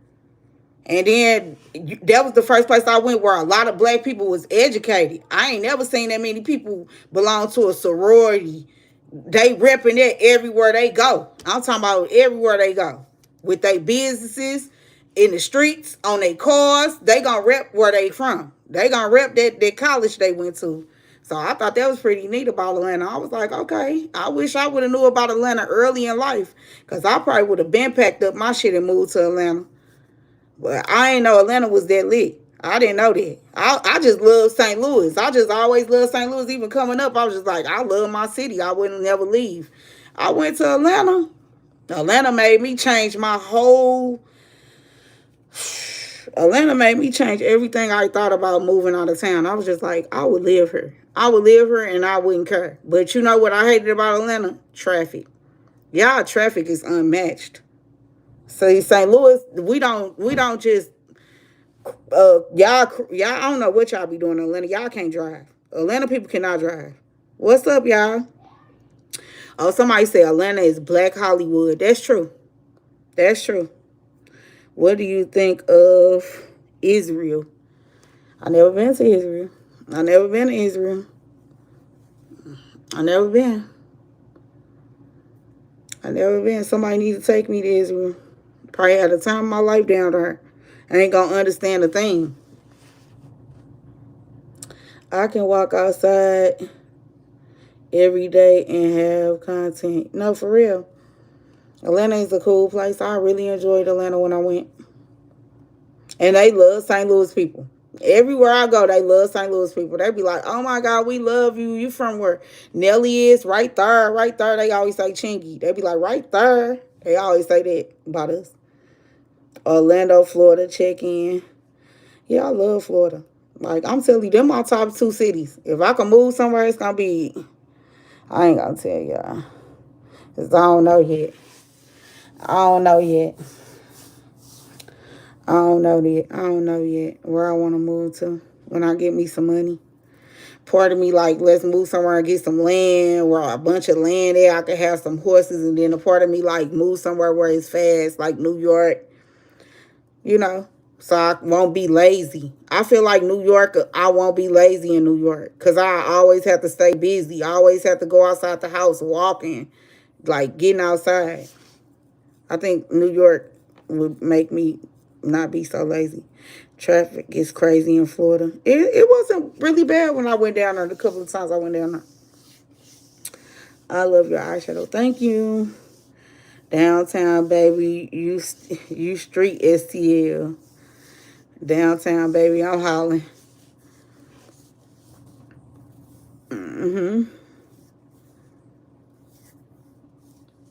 And then that was the first place I went where a lot of black people was educated. I ain't never seen that many people belong to a sorority. They repping it everywhere they go. I'm talking about everywhere they go. With their businesses, in the streets, on their cars, they gonna rep where they from. They gonna rep that college they went to. So I thought that was pretty neat about Atlanta. I was like, okay, I wish I would have knew about Atlanta early in life. Because I probably would have been packed up my shit and moved to Atlanta. But I ain't know Atlanta was that lit. I didn't know that. I just love St. Louis. I just always loved St. Louis. Even coming up, I was just like, I love my city. I wouldn't never leave. I went to Atlanta. Atlanta made me change my whole... Atlanta made me change everything I thought about moving out of town. I was just like, I would live here. I would live here and I wouldn't care. But you know what I hated about Atlanta? Traffic. Y'all traffic is unmatched. See, St. Louis, we don't just y'all I don't know what y'all be doing in Atlanta. Y'all can't drive. Atlanta people cannot drive. What's up, y'all? Oh, somebody said Atlanta is Black Hollywood. That's true. That's true. What do you think of Israel? I never been to Israel. I never been to Israel. I never been. Somebody need to take me to Israel. Probably had the time of my life down there. I ain't gonna understand a thing. I can walk outside every day and have content. No, for real. Atlanta is a cool place. I really enjoyed Atlanta when I went. And they love St. Louis people. Everywhere I go, they love St. Louis people. They be like, oh my God, we love you. You from where Nelly is? Right there, right there. They always say Chingy. They be like, right there. They always say that about us. Orlando, Florida, check in. Yeah, I love Florida. Like, I'm telling you, them my top two cities. If I can move somewhere, it's going to be, I ain't going to tell y'all. Because I don't know yet. I don't know yet. I don't know yet. I don't know yet where I want to move to when I get me some money. Part of me like, let's move somewhere and get some land, where a bunch of land there. I could have some horses, and then a part of me like move somewhere where it's fast, like New York, you know, so I won't be lazy. I feel like New York, I won't be lazy in New York because I always have to stay busy. I always have to go outside the house walking, like getting outside. I think New York would make me not be so lazy. Traffic is crazy in Florida. It wasn't really bad when I went down there. The couple of times I went down there. I love your eyeshadow. Thank you. Downtown, baby. You street STL. Downtown, baby. I'm hollering.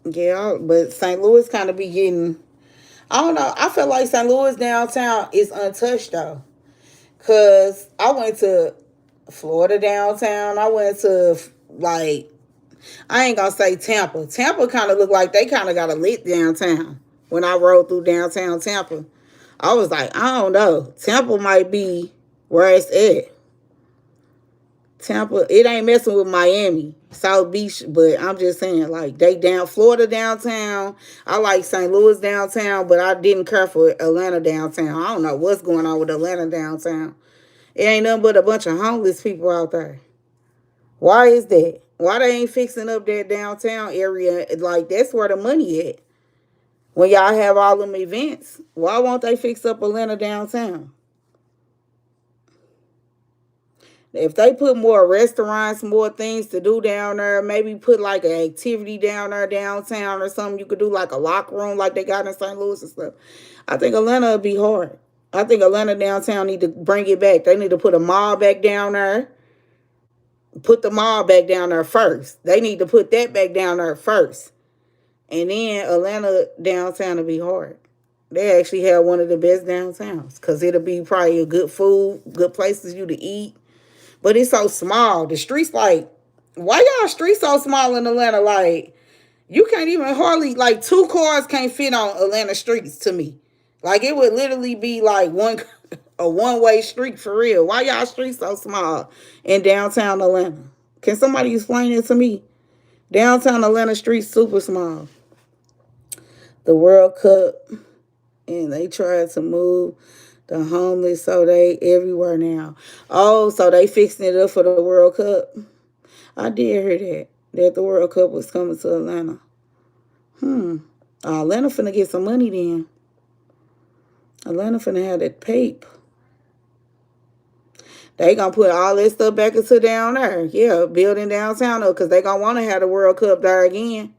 Yeah, but St. Louis kind of be getting. I don't know. I feel like St. Louis downtown is untouched though. Cause I went to Florida downtown. I went to like, I ain't gonna say Tampa. Tampa kind of looked like they kind of got a lit downtown. When I rode through downtown Tampa, I was like, I don't know. Tampa might be where it's at. Tampa, it ain't messing with Miami, South Beach, but I'm just saying, like, they down Florida downtown. I like St. Louis downtown, but I didn't care for Atlanta downtown. I don't know what's going on with Atlanta downtown. It ain't nothing but a bunch of homeless people out there. Why is that? Why they ain't fixing up that downtown area? Like, that's where the money at. When y'all have all them events, why won't they fix up Atlanta downtown? If they put more restaurants, more things to do down there, maybe put like an activity down there downtown or something you could do, like a locker room like they got in St. Louis and stuff. I think Atlanta would be hard. I think Atlanta downtown need to bring it back. They need to put a mall back down there. Put the mall back down there first. They need to put that back down there first. And then Atlanta downtown will be hard. They actually have one of the best downtowns because it'll be probably a good food, good places you to eat. But it's so small. The streets like, why y'all streets so small in Atlanta? Like, you can't even hardly, like, two cars can't fit on Atlanta streets to me. Like, it would literally be like a one-way street for real. Why y'all streets so small in downtown Atlanta? Can somebody explain it to me? Downtown Atlanta streets super small. The World Cup, and they tried to move the homeless, so they everywhere now. Oh, so they fixing it up for the World Cup. I did hear that the World Cup was coming to Atlanta. Atlanta finna get some money then. Atlanta finna have that paper. They gonna put all that stuff back into down there. Yeah, building downtown though, because they gonna want to have the World Cup there again.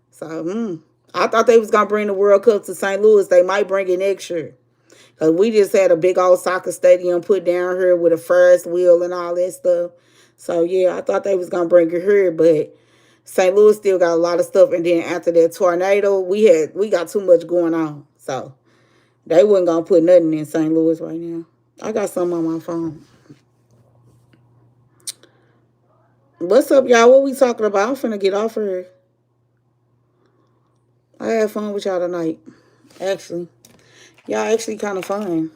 So, I thought they was gonna bring the World Cup to St. Louis. They might bring it next year. Cause we just had a big old soccer stadium put down here with a Ferris wheel and all that stuff. So yeah, I thought they was gonna bring it here, but St. Louis still got a lot of stuff. And then after that tornado, we got too much going on. So they wasn't gonna put nothing in St. Louis right now. I got something on my phone. What's up, y'all? What we talking about? I'm finna get off here. I had fun with y'all tonight. Actually. Y'all actually kind of fun.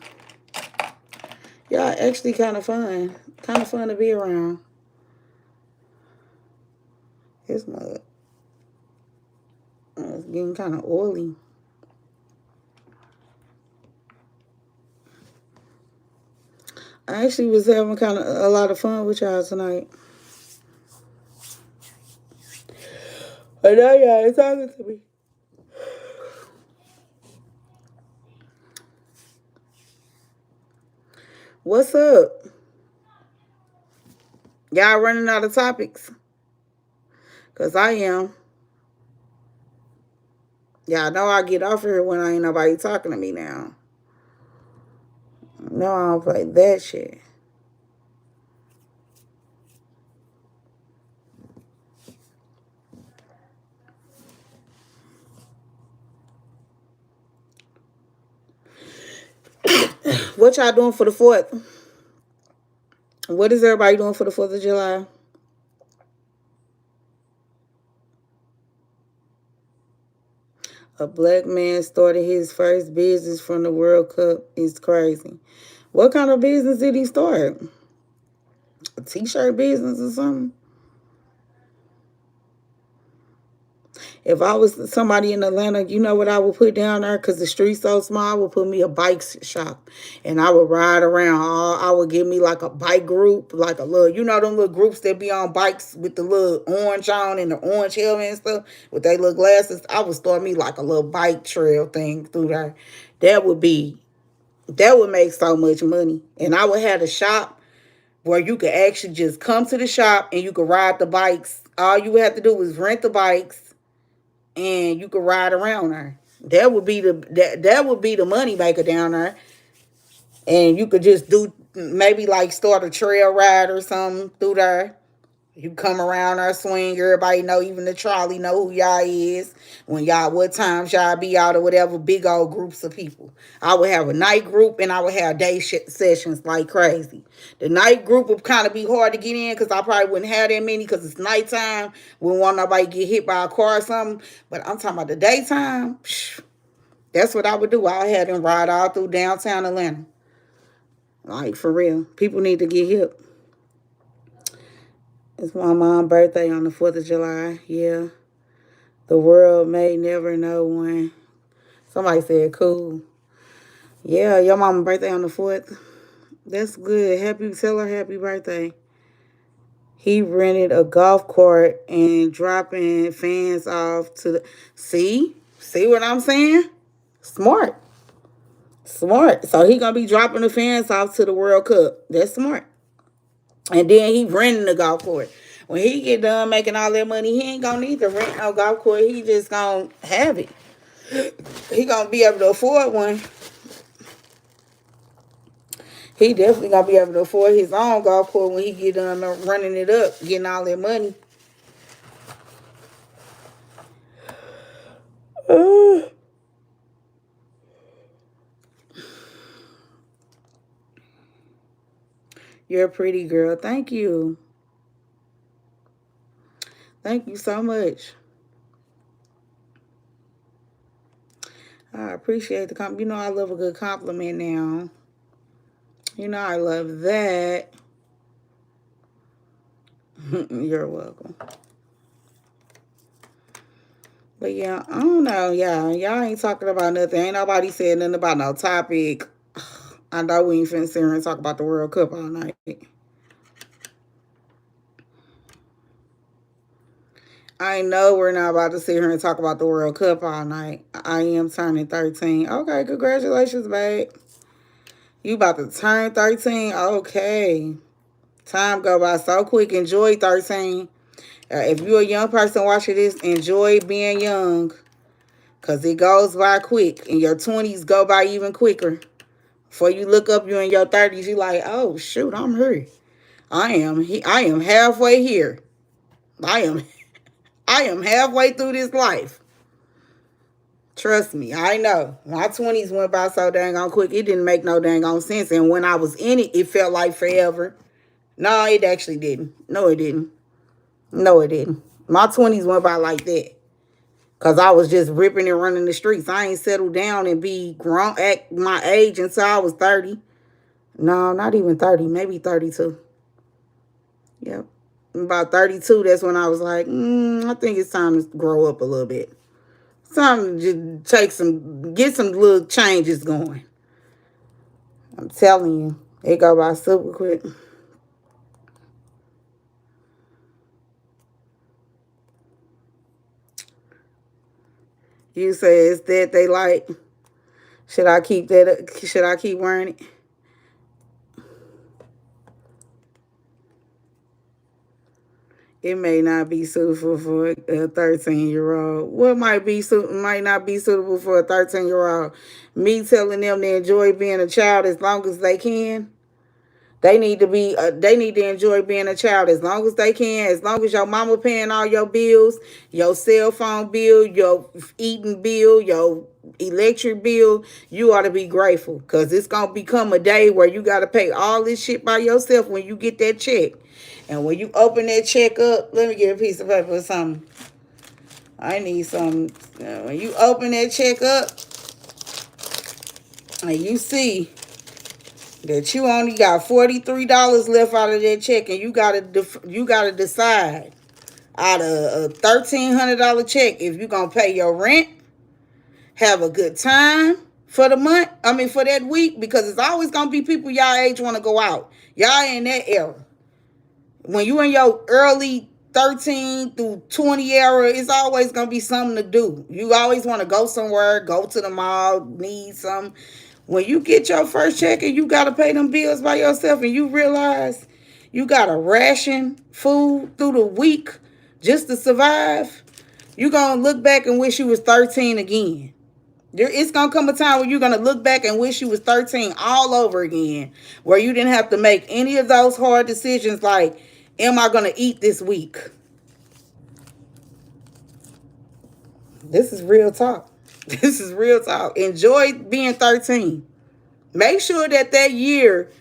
Y'all actually kind of fun. Kind of fun to be around. It's getting kind of oily. I actually was having kind of a lot of fun with y'all tonight. I know y'all ain't talking to me. What's up? Y'all running out of topics? Because I am. Y'all know I get off here when ain't nobody talking to me now. No, I don't play that shit. What y'all doing for the 4th? What is everybody doing for the 4th of July? A black man started his first business from the World Cup. It's crazy. What kind of business did he start? A t-shirt business or something? If I was somebody in Atlanta, you know what I would put down there? Because the street's so small, I would put me a bike shop. And I would ride around. I would give me like a bike group, like a little, you know, them little groups that be on bikes with the little orange on and the orange helmet and stuff with their little glasses. I would start me like a little bike trail thing through there. That would be, that would make so much money. And I would have a shop where you could actually just come to the shop and you could ride the bikes. All you would have to do was rent the bikes and you could ride around there. That would be the money maker down there. And you could just do maybe like start a trail ride or something through there. You come around our swing, everybody know, even the trolley know who y'all is. When y'all, what times y'all be out or whatever, big old groups of people. I would have a night group and I would have day sessions like crazy. The night group would kind of be hard to get in because I probably wouldn't have that many because it's nighttime. Wouldn't want nobody get hit by a car or something. But I'm talking about the daytime. That's what I would do. I had them ride all through downtown Atlanta. Like, for real. People need to get hip. It's my mom's birthday on the 4th of July. Yeah. The world may never know when. Somebody said cool. Yeah, your mama's birthday on the 4th. That's good. Tell her happy birthday. He rented a golf cart and dropping fans off to the. See what I'm saying? Smart. Smart. So he gonna be dropping the fans off to the World Cup. That's smart. And then he renting the golf course. When he get done making all that money, he ain't gonna need to rent no golf course. He just gonna have it. He gonna be able to afford one. He definitely gonna be able to afford his own golf course when he get done running it up, getting all that money. You're a pretty girl. Thank you. Thank you so much. I appreciate the compliment. You know I love a good compliment now. You know I love that. You're welcome. But yeah, I don't know. Yeah, y'all ain't talking about nothing. Ain't nobody said nothing about no topic. I know we ain't finna sit here and talk about the World Cup all night. I know we're not about to sit here and talk about the World Cup all night. I am turning 13. Okay, congratulations, babe. You about to turn 13? Okay. Time go by so quick. Enjoy 13. If you're a young person watching this, enjoy being young. Because it goes by quick. And your 20s go by even quicker. Before you look up, you're in your 30s, you're like, oh, shoot, I'm here. I am halfway here. I am I am halfway through this life. Trust me, I know. My 20s went by so dang on quick, it didn't make no dang on sense. And when I was in it, it felt like forever. No, it actually didn't. No, it didn't. No, it didn't. My 20s went by like that. Because I was just ripping and running the streets. I ain't settled down and be grown at my age until I was 30. No, not even 30, maybe 32. Yep. About 32, that's when I was like, I think it's time to grow up a little bit. It's time to just get some little changes going. I'm telling you, it go by super quick. You say it's that they like. Should I keep that? Should I keep wearing it? It may not be suitable for a 13-year-old. What might not be suitable for a 13-year-old? Me telling them to enjoy being a child as long as they can. They need to be. They need to enjoy being a child as long as they can. As long as your mama paying all your bills, your cell phone bill, your eating bill, your electric bill, you ought to be grateful. Cause it's gonna become a day where you gotta pay all this shit by yourself when you get that check. And when you open that check up, let me get a piece of paper or something. I need some. When you open that check up, and you see that you only got $43 left out of that check, and you gotta decide out of a $1,300 check if you gonna pay your rent, have a good time for the month. I mean for that week, because it's always gonna be people y'all age want to go out. Y'all in that era. When you in your early 13 through 20 era, it's always gonna be something to do. You always want to go somewhere, go to the mall, need something. When you get your first check and you got to pay them bills by yourself and you realize you got to ration food through the week just to survive, you're going to look back and wish you was 13 again. It's going to come a time where you're going to look back and wish you was 13 all over again, where you didn't have to make any of those hard decisions like, am I going to eat this week? This is real talk. This is real talk. Enjoy being 13. Make sure that year,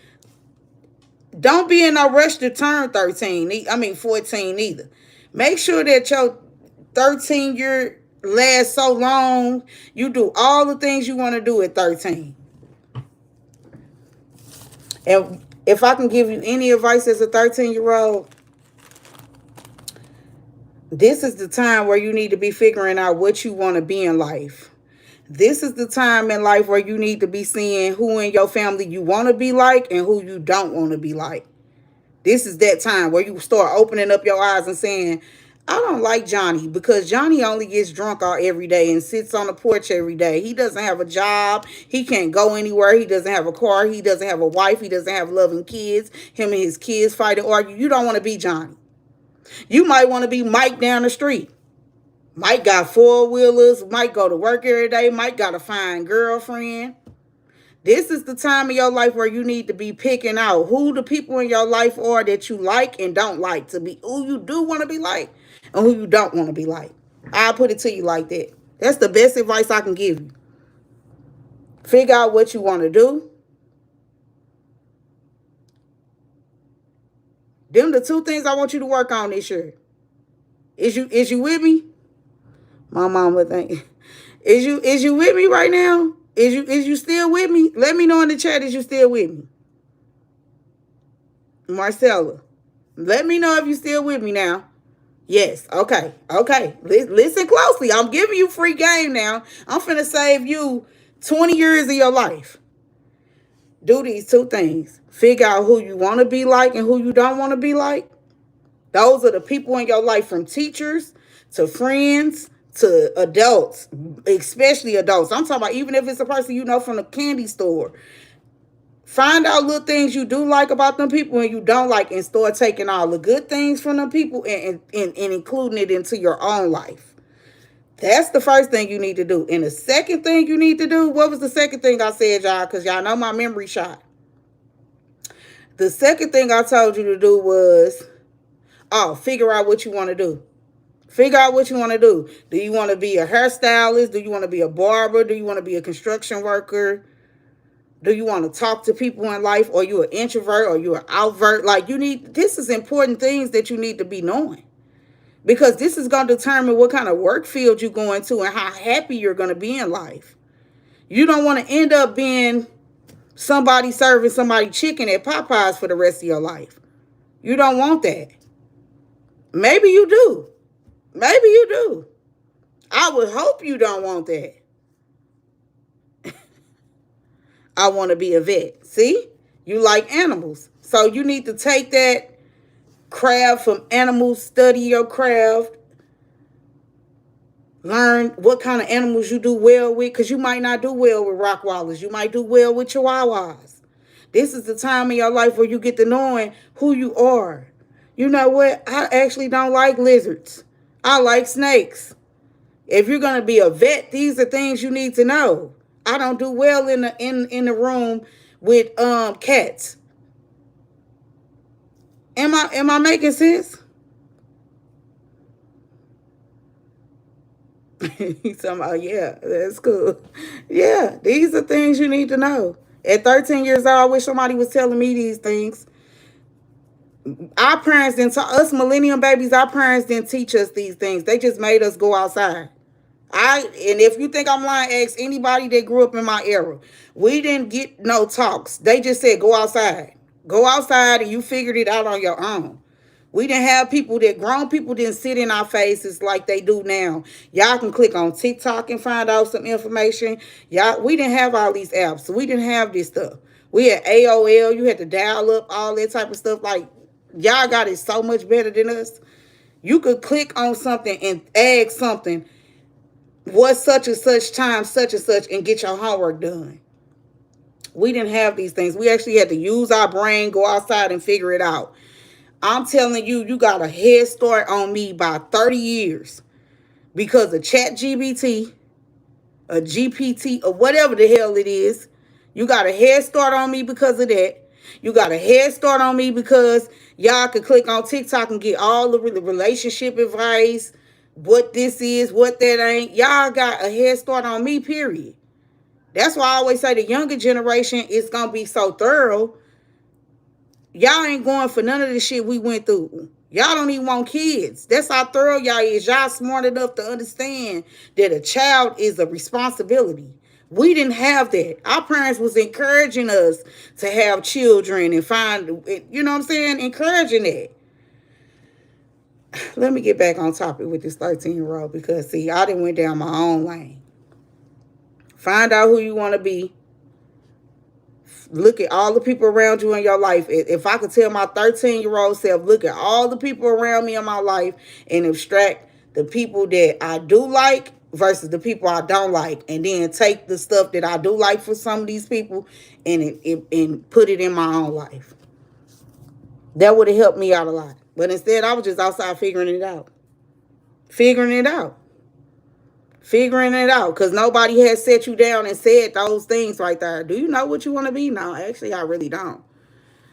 don't be in no rush to turn 14 either. Make sure that your 13-year lasts so long, you do all the things you want to do at 13. And if I can give you any advice as a 13-year-old, this is the time where you need to be figuring out what you want to be in life. This is the time in life where you need to be seeing who in your family you want to be like and who you don't want to be like. This is that time where you start opening up your eyes and saying, I don't like Johnny because Johnny only gets drunk all every day and sits on the porch every day. He doesn't have a job. He can't go anywhere. He doesn't have a car. He doesn't have a wife. He doesn't have loving kids. Him and his kids fight and argue. You don't want to be Johnny. You might want to be Mike down the street. Mike got 4-wheelers. Mike go to work every day. Mike got a fine girlfriend. This is the time of your life where you need to be picking out who the people in your life are that you like and don't like, to be who you do want to be like and who you don't want to be like. I'll put it to you like that. That's the best advice I can give you. Figure out what you want to do. Them the two things I want you to work on this year. Is you with me? My mama think. Is you with me right now? Is you still with me? Let me know in the chat, is you still with me? Marcella, let me know if you still with me now. Yes. Okay. Listen closely. I'm giving you free game now. I'm finna save you 20 years of your life. Do these two things. Figure out who you want to be like and who you don't want to be like. Those are the people in your life, from teachers to friends to adults, especially adults. I'm talking about even if it's a person you know from the candy store. Find out little things you do like about them people and you don't like, and start taking all the good things from them people and including it into your own life. That's the first thing you need to do. And the second thing you need to do, what was the second thing I said, y'all? Because y'all know my memory shot. The second thing I told you to do was, figure out what you want to do. Figure out what you want to do. Do you want to be a hairstylist? Do you want to be a barber? Do you want to be a construction worker? Do you want to talk to people in life? Or you an introvert or you an outrovert? Like, this is important things that you need to be knowing. Because this is going to determine what kind of work field you're going to and how happy you're going to be in life. You don't want to end up being somebody serving somebody chicken at Popeyes for the rest of your life. You don't want that. Maybe you do. Maybe you do. I would hope you don't want that. I want to be a vet. See? You like animals. So you need to take that craft from animals, study your craft, learn what kind of animals you do well with, because you might not do well with Rottweilers. You might do well with Chihuahuas. This is the time in your life where you get to knowing who you are. You know what? I actually don't like lizards. I like snakes. If you're gonna be a vet, these are things you need to know. I don't do well in the room with cats. Am I making sense? He's talking about, yeah, that's cool. Yeah, these are things you need to know. At 13 years old, I wish somebody was telling me these things. Our parents didn't, us millennium babies, our parents didn't teach us these things. They just made us go outside. And if you think I'm lying, ask anybody that grew up in my era. We didn't get no talks. They just said go outside. Go outside and you figured it out on your own. We didn't have grown people didn't sit in our faces like they do now. Y'all can click on TikTok and find out some information. We didn't have all these apps. So we didn't have this stuff. We had AOL. You had to dial up all that type of stuff. Like, y'all got it so much better than us. You could click on something and add something. What such and such time, such and such, and get your homework done. We didn't have these things. We actually had to use our brain, go outside and figure it out. I'm telling you, you got a head start on me by 30 years because of ChatGPT, a GPT, or whatever the hell it is. You got a head start on me because of that. You got a head start on me because y'all can click on TikTok and get all the relationship advice, what this is, what that ain't. Y'all got a head start on me, period. That's why I always say the younger generation is going to be so thorough. Y'all ain't going for none of the shit we went through. Y'all don't even want kids. That's how thorough y'all is. Y'all smart enough to understand that a child is a responsibility. We didn't have that. Our parents was encouraging us to have children and find, you know what I'm saying? Encouraging that. Let me get back on topic with this 13-year-old because, see, I done went down my own lane. Find out who you want to be. Look at all the people around you in your life. If I could tell my 13-year-old self, look at all the people around me in my life and abstract the people that I do like versus the people I don't like, and then take the stuff that I do like for some of these people and put it in my own life. That would have helped me out a lot. But instead, I was just outside figuring it out. Figuring it out. Because nobody has set you down and said those things right there. Do you know what you want to be? No, actually, I really don't.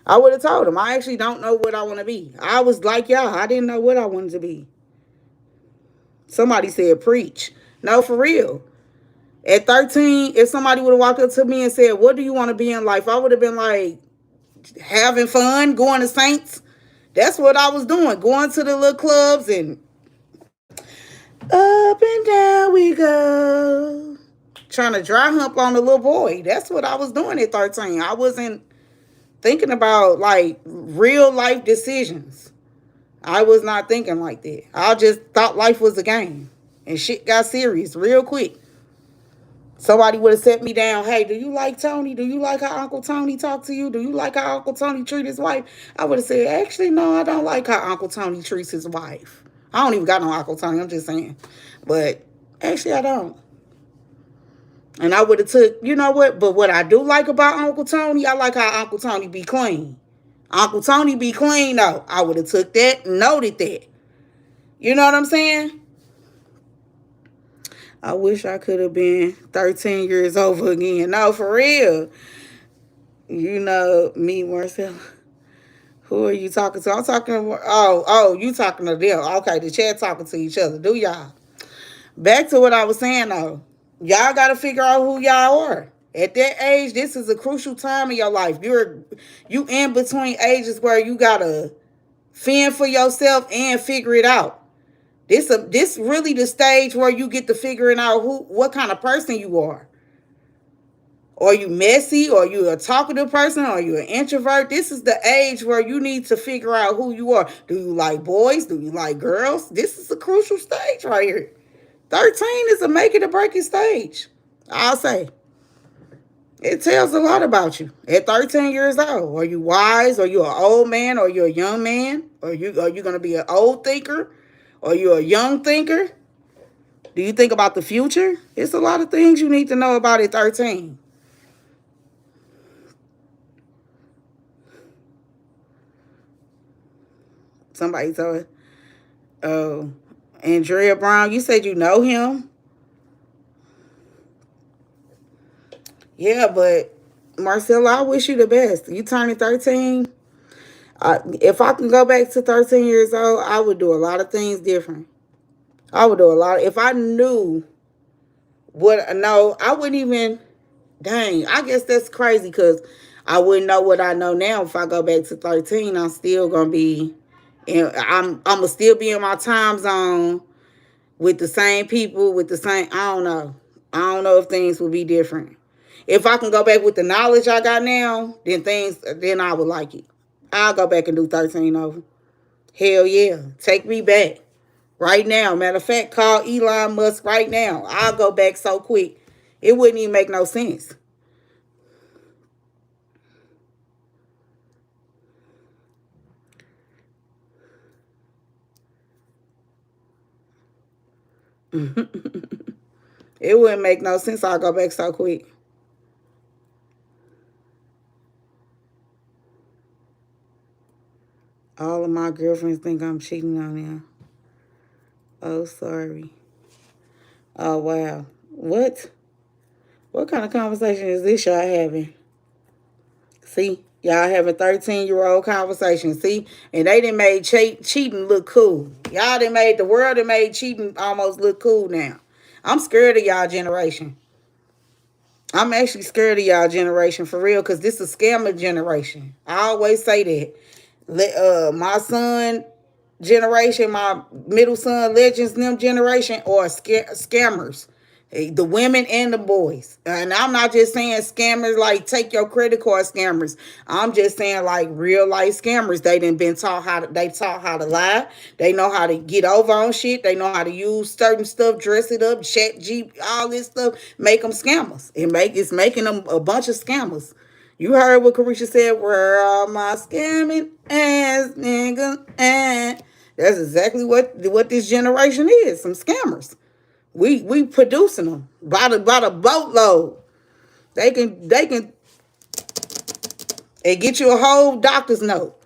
I would have told them, I actually don't know what I want to be. I was like y'all. I didn't know what I wanted to be. Somebody said preach. No, for real. At 13, if somebody would have walked up to me and said, what do you want to be in life? I would have been like, having fun, going to Saints. That's what I was doing. Going to the little clubs and up and down we go. Trying to dry hump on the little boy. That's what I was doing at 13. I wasn't thinking about like real life decisions. I was not thinking like that. I just thought life was a game. And shit got serious real quick. Somebody would have set me down. Hey, do you like Tony? Do you like how Uncle Tony talk to you? Do you like how Uncle Tony treat his wife? I would have said, actually, no, I don't like how Uncle Tony treats his wife. I don't even got no Uncle Tony. I'm just saying. But actually, I don't. And I would have took, you know what? But what I do like about Uncle Tony, I like how Uncle Tony be clean. Uncle Tony be clean, though. I would have took that and noted that. You know what I'm saying? I wish I could have been 13 years over again. No, for real. You know, me, Marcel. Who are you talking to? I'm talking to, you talking to them. Okay, the chat talking to each other. Do y'all? Back to what I was saying, though. Y'all got to figure out who y'all are. At that age, this is a crucial time in your life. You in between ages where you got to fend for yourself and figure it out. This really the stage where you get to figuring out what kind of person you are. Are you messy? Are you a talkative person? Are you an introvert? This is the age where you need to figure out who you are. Do you like boys? Do you like girls? This is a crucial stage right here. 13 is a make it or break it stage. I'll say. It tells a lot about you. At 13 years old, are you wise? Are you an old man? Are you a young man? Are you going to be an old thinker? Are you a young thinker? Do you think about the future? It's a lot of things you need to know about at 13. Somebody told Andrea Brown, you said you know him? Yeah, but Marcella, I wish you the best. You turning 13. If I can go back to 13 years old, I would do a lot of things different. I would do a lot. If I knew what, no, I wouldn't even, dang, I guess that's crazy because I wouldn't know what I know now. If I go back to 13, I'm still going to be, and I'm going to still be in my time zone with the same people, with the same, I don't know. I don't know if things would be different. If I can go back with the knowledge I got now, then I would like it. I'll go back and do 13 over. Hell yeah. Take me back. Right now. Matter of fact, call Elon Musk right now. I'll go back so quick. It wouldn't even make no sense. It wouldn't make no sense. I'll go back so quick. All of my girlfriends think I'm cheating on them. Oh, sorry. Oh, wow. What? What kind of conversation is this y'all having? See? Y'all having 13-year-old conversations. See? And they done made cheating look cool. Y'all done made the world done made cheating almost look cool now. I'm scared of y'all generation. I'm actually scared of y'all generation for real because this is a scammer generation. I always say that. My son generation, my middle son, Legends, them generation are scammers. The women and the boys. And I'm not just saying scammers like take your credit card scammers. I'm just saying like real life scammers. They taught how to lie. They know how to get over on shit. They know how to use certain stuff, dress it up, chat G, all this stuff, make them scammers. It's making them a bunch of scammers. You heard what Carisha said, where are my scamming ass niggas? And that's exactly what this generation is, some scammers. We producing them by the boatload. They can and get you a whole doctor's note.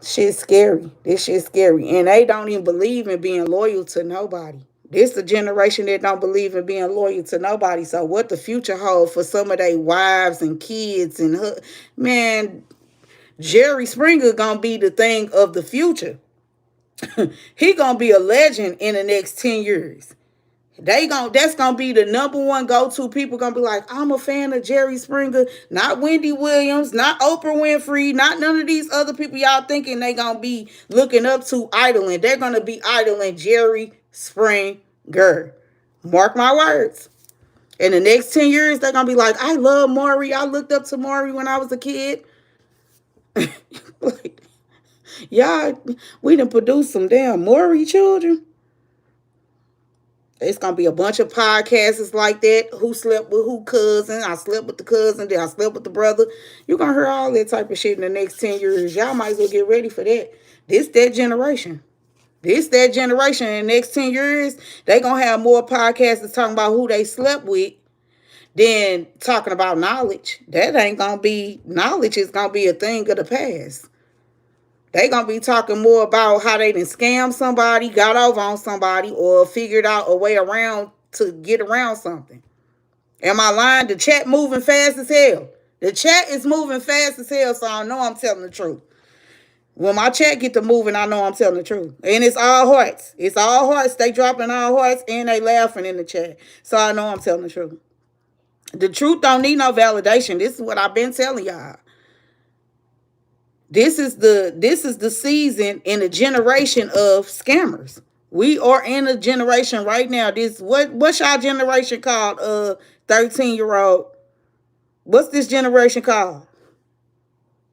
Shit's scary. This shit's scary. And they don't even believe in being loyal to nobody. This the generation that don't believe in being loyal to nobody. So what the future holds for some of their wives and kids and man, Jerry Springer gonna be the thing of the future. He gonna be a legend in the next 10 years. That's gonna be the number one go-to. People gonna be like, I'm a fan of Jerry Springer, not Wendy Williams, not Oprah Winfrey, not none of these other people y'all thinking they gonna be looking up to idling. They're gonna be idling Jerry Springer. Mark my words. In the next 10 years, they're gonna be like, I love Maury. I looked up to Maury when I was a kid. Like, y'all, we done produced some damn Maury children. It's gonna be a bunch of podcasts like that. Who slept with who cousin? I slept with the cousin, then I slept with the brother. You're gonna hear all that type of shit in the next 10 years. Y'all might as well get ready for that. That generation. That generation in the next 10 years, they gonna have more podcasts talking about who they slept with than talking about knowledge. That ain't gonna be knowledge, is gonna be a thing of the past. They gonna be talking more about how they done scam somebody, got over on somebody, or figured out a way around to get around something. Am I lying? The chat moving fast as hell. The chat is moving fast as hell, so I know I'm telling the truth. When my chat get to moving, I know I'm telling the truth. And it's all hearts. It's all hearts. They dropping all hearts and they laughing in the chat. So I know I'm telling the truth. The truth don't need no validation. This is what I've been telling y'all. This is the season in a generation of scammers. We are in a generation right now. What's y'all generation called? 13-year-old. What's this generation called?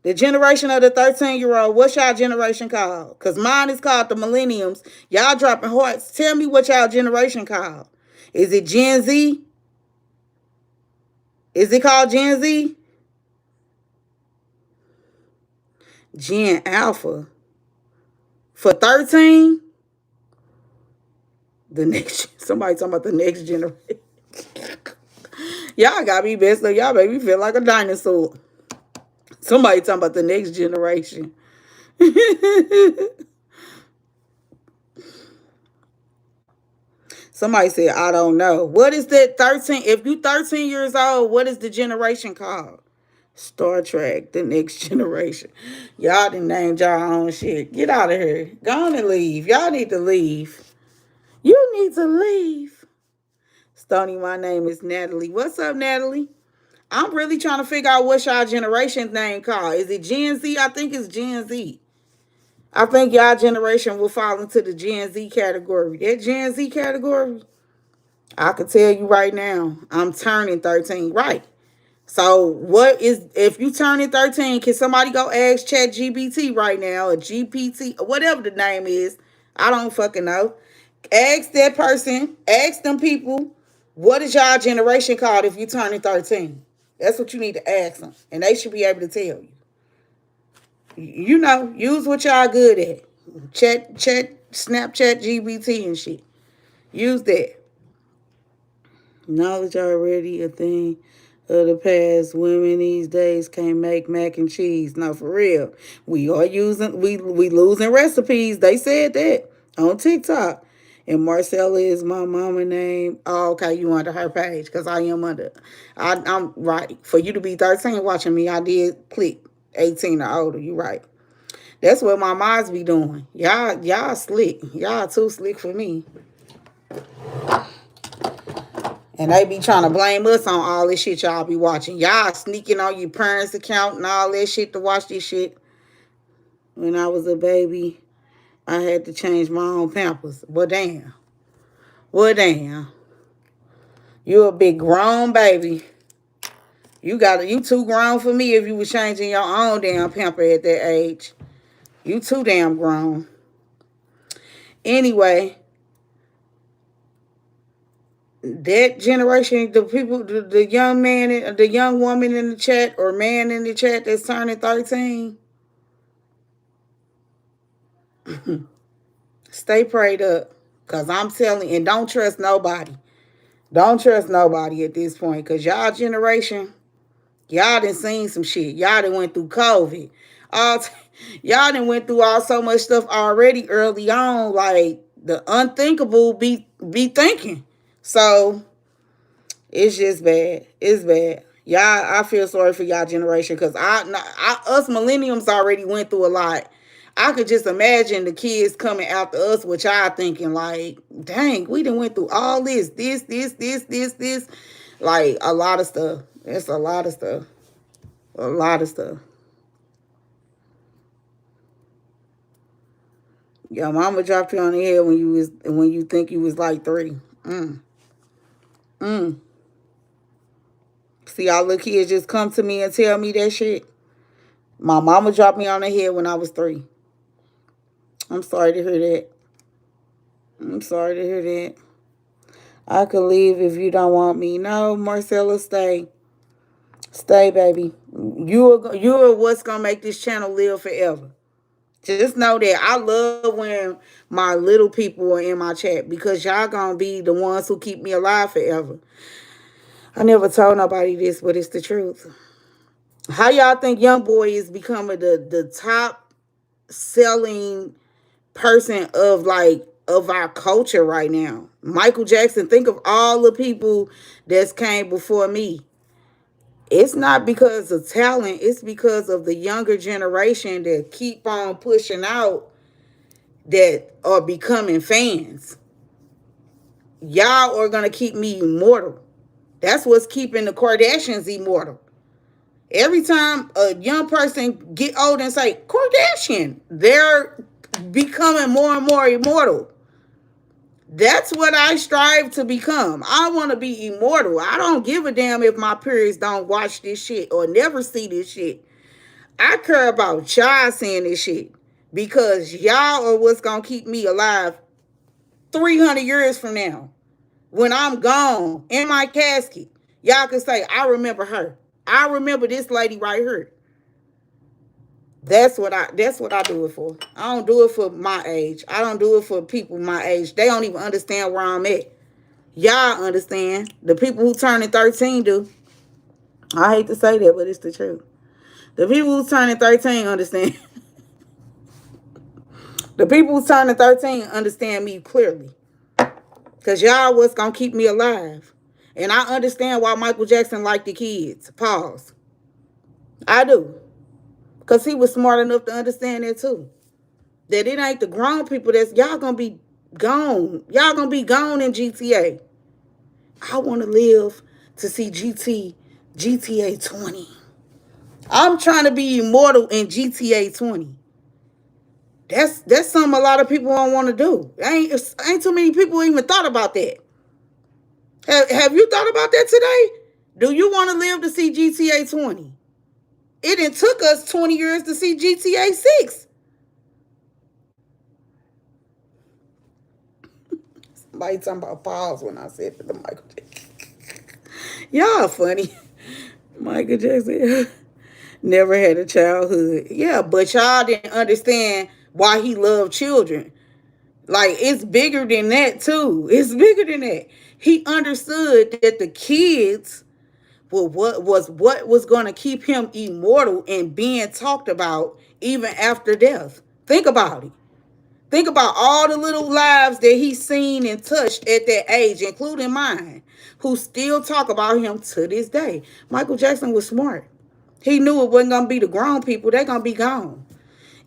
The generation of the 13-year-old. What's y'all generation called? Because mine is called the millenniums. Y'all dropping hearts. Tell me what y'all generation called. Is it Gen Z? Is it called Gen Z? Gen Alpha. For 13? The next, somebody talking about the next generation. Y'all got me messed up. Y'all make me feel like a dinosaur. Somebody talking about the next generation. Somebody said, I don't know. What is that 13? If you 13 years old, what is the generation called? Star Trek, the next generation. Y'all done named y'all own shit. Get out of here. Go on and leave. Y'all need to leave. You need to leave. Stony, my name is Natalie. What's up, Natalie? I'm really trying to figure out what y'all generation name called. Is it Gen Z? I think it's Gen Z. I think y'all generation will fall into the Gen Z category. That Gen Z category, I can tell you right now, I'm turning 13. Right. So what is, if you turning 13, can somebody go ask Chat GPT right now, or GPT, or whatever the name is? I don't fucking know. Ask that person, ask them people, what is y'all generation called if you turning 13? That's what you need to ask them. And they should be able to tell you. You know, use what y'all good at. Snapchat, GBT and shit. Use that. Knowledge already a thing of the past. Women these days can't make mac and cheese. No, for real. We losing recipes. They said that on TikTok. And Marcella is my mama name. Oh, okay, you under her page because I am under. I'm right. For you to be 13 watching me, I did click 18 or older. You right. That's what my moms be doing. Y'all slick. Y'all too slick for me. And they be trying to blame us on all this shit y'all be watching. Y'all sneaking on your parents' account and all that shit to watch this shit. When I was a baby, I had to change my own pampers. Well, damn. Well, damn. You a big grown baby. You too grown for me if you was changing your own damn pamper at that age. You too damn grown. Anyway, that generation, the people, the young man, the young woman in the chat or man in the chat that's turning 13, stay prayed up. Because I'm telling you, and don't trust nobody. Don't trust nobody at this point. Because y'all generation, y'all done seen some shit. Y'all done went through COVID. Y'all done went through all so much stuff already early on. Like, the unthinkable be thinking. So, it's just bad. It's bad. Y'all, I feel sorry for y'all generation because us millenniums already went through a lot. I could just imagine the kids coming after us, which y'all thinking like, dang, we done went through all this. Like a lot of stuff. It's a lot of stuff. A lot of stuff. Your mama dropped you on the head when you think you was like 3. See, all the kids just come to me and tell me that shit. My mama dropped me on the head when I was 3. I'm sorry to hear that. I'm sorry to hear that. I could leave if you don't want me. No, Marcella, stay. Stay, baby. You are what's gonna make this channel live forever. Just know that I love when my little people are in my chat because y'all gonna be the ones who keep me alive forever. I never told nobody this, but it's the truth. How y'all think Young Boy is becoming the top selling person of our culture right now? Michael Jackson, think of all the people that's came before me. It's not because of talent, it's because of the younger generation that keep on pushing out that are becoming fans. Y'all are gonna keep me immortal. That's what's keeping the Kardashians immortal. Every time a young person get old and say Kardashian, they're becoming more and more immortal. That's what I strive to become. I want to be immortal. I don't give a damn if my peers don't watch this shit or never see this shit. I care about y'all seeing this shit because y'all are what's going to keep me alive 300 years from now. When I'm gone in my casket, y'all can say, I remember her. I remember this lady right here. That's what I do it for. I don't do it for my age. I don't do it for people my age. They don't even understand where I'm at. Y'all understand. The people who turning 13 do. I hate to say that, but it's the truth. The people who turning 13 understand. The people who's turning 13 understand me clearly. Because y'all was going to keep me alive. And I understand why Michael Jackson liked the kids. Pause. I do. Because he was smart enough to understand that too. That it ain't the grown people that's y'all going to be gone. Y'all going to be gone in GTA. I want to live to see GTA 20. I'm trying to be immortal in GTA 20. That's something a lot of people don't want to do. Ain't too many people even thought about that. Have you thought about that today? Do you want to live to see GTA 20? It done took us 20 years to see GTA 6. Somebody talking about pause when I said the Michael Jackson. Y'all funny. Michael Jackson never had a childhood. Yeah, but y'all didn't understand why he loved children. Like, it's bigger than that, too. It's bigger than that. He understood that the kids were what was going to keep him immortal and being talked about even after death. Think about it. Think about all the little lives that he's seen and touched at that age, including mine, who still talk about him to this day. Michael Jackson was smart. He knew it wasn't going to be the grown people. They're going to be gone.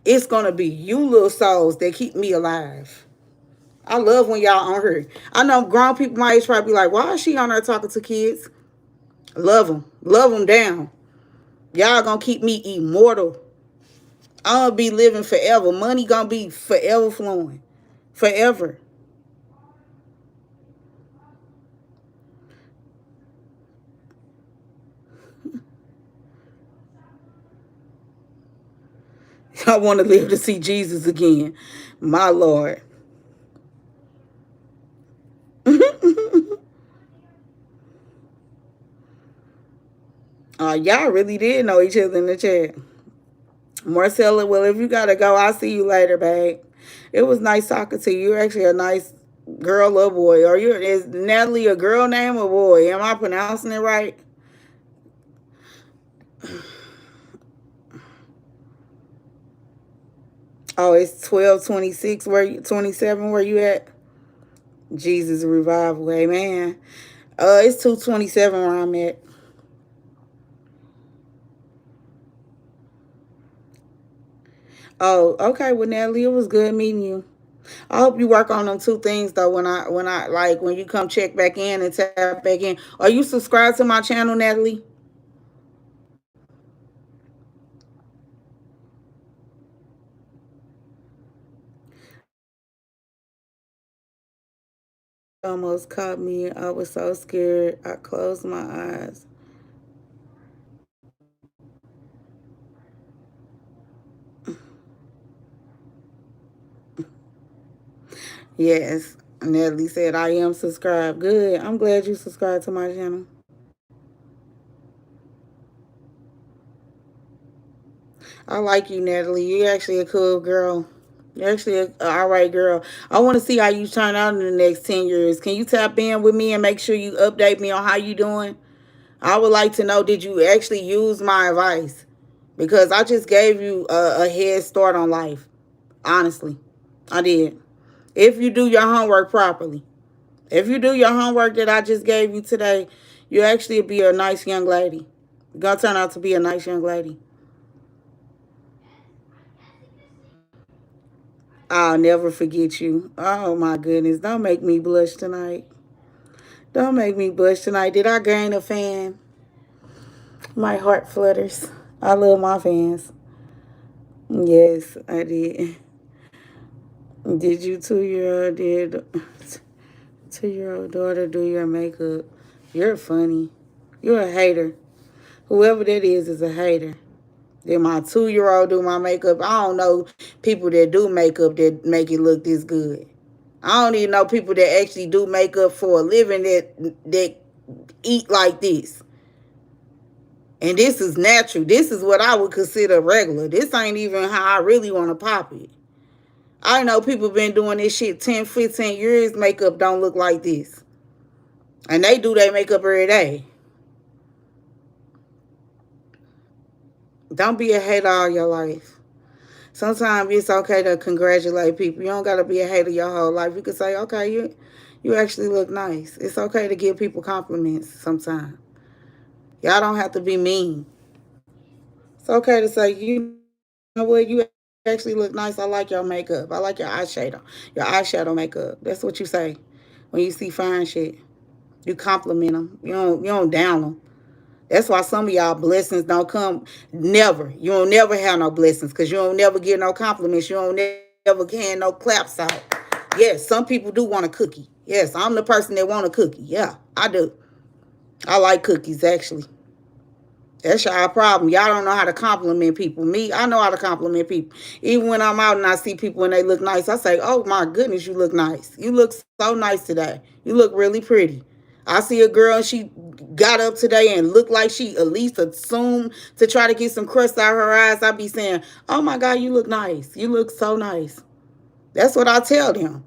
It's going to be you little souls that keep me alive. I love when y'all on her. I know grown people my age probably be like, why is she on there talking to kids? Love them. Love them down. Y'all gonna keep me immortal. I'm gonna be living forever. Money gonna be forever flowing. Forever. I want to live to see Jesus again. My Lord. Y'all really did know each other in the chat. Marcella, well, if you gotta go, I'll see you later, babe. It was nice talking to you. You're actually a nice girl or boy. Is Natalie a girl name or boy? Am I pronouncing it right? Oh, it's 12:26. Where you 27? Where you at? Jesus revival, amen. It's 2:27 where I'm at. Oh, okay. Well, Natalie, it was good meeting you. I hope you work on them two things though. When I like when you come check back in and tap back in. Are you subscribed to my channel, Natalie? Almost caught me. I was so scared. I closed my eyes. Yes. Natalie said I am subscribed. Good. I'm glad you subscribed to my channel. I like you, Natalie. You're actually a cool girl. You're actually a all right girl. I want to see how you turn out in the next 10 years. Can you tap in with me and make sure you update me on how you doing? I would like to know, did you actually use my advice? Because I just gave you a head start on life. Honestly, I did. If you do your homework properly. If you do your homework that I just gave you today, you actually be a nice young lady. You're going to turn out to be a nice young lady. I'll never forget you. Oh my goodness. Don't make me blush tonight. Don't make me blush tonight. Did I gain a fan? My heart flutters. I love my fans. Yes, I did. Did you 2 year old did 2 year old daughter do your makeup? You're funny. You're a hater. Whoever that is a hater. Then my 2 year old do my makeup. I don't know people that do makeup that make it look this good. I don't even know people that actually do makeup for a living that eat like this. And this is natural. This is what I would consider regular. This ain't even how I really want to pop it. I know people been doing this shit 10, 15 years. Makeup don't look like this. And they do their makeup every day. Don't be a hater all your life. Sometimes it's okay to congratulate people. You don't gotta be a hater your whole life. You can say, okay, you actually look nice. It's okay to give people compliments sometimes. Y'all don't have to be mean. It's okay to say, you know what, you actually look nice. I like your makeup. I like your eyeshadow. Your eyeshadow makeup. That's what you say when you see fine shit. You compliment them. You don't down them. That's why some of y'all blessings don't come. Never. You don't never have no blessings because you don't never get no compliments. You don't never get no claps out. Yes, some people do want a cookie. Yes, I'm the person that want a cookie. Yeah, I do. I like cookies actually. That's y'all problem. Y'all don't know how to compliment people. Me, I know how to compliment people. Even when I'm out and I see people and they look nice, I say, "Oh my goodness, you look nice. You look so nice today. You look really pretty." I see a girl and she got up today and looked like she at least assumed to try to get some crust out of her eyes. I be saying, "Oh my God, you look nice. You look so nice." That's what I tell them.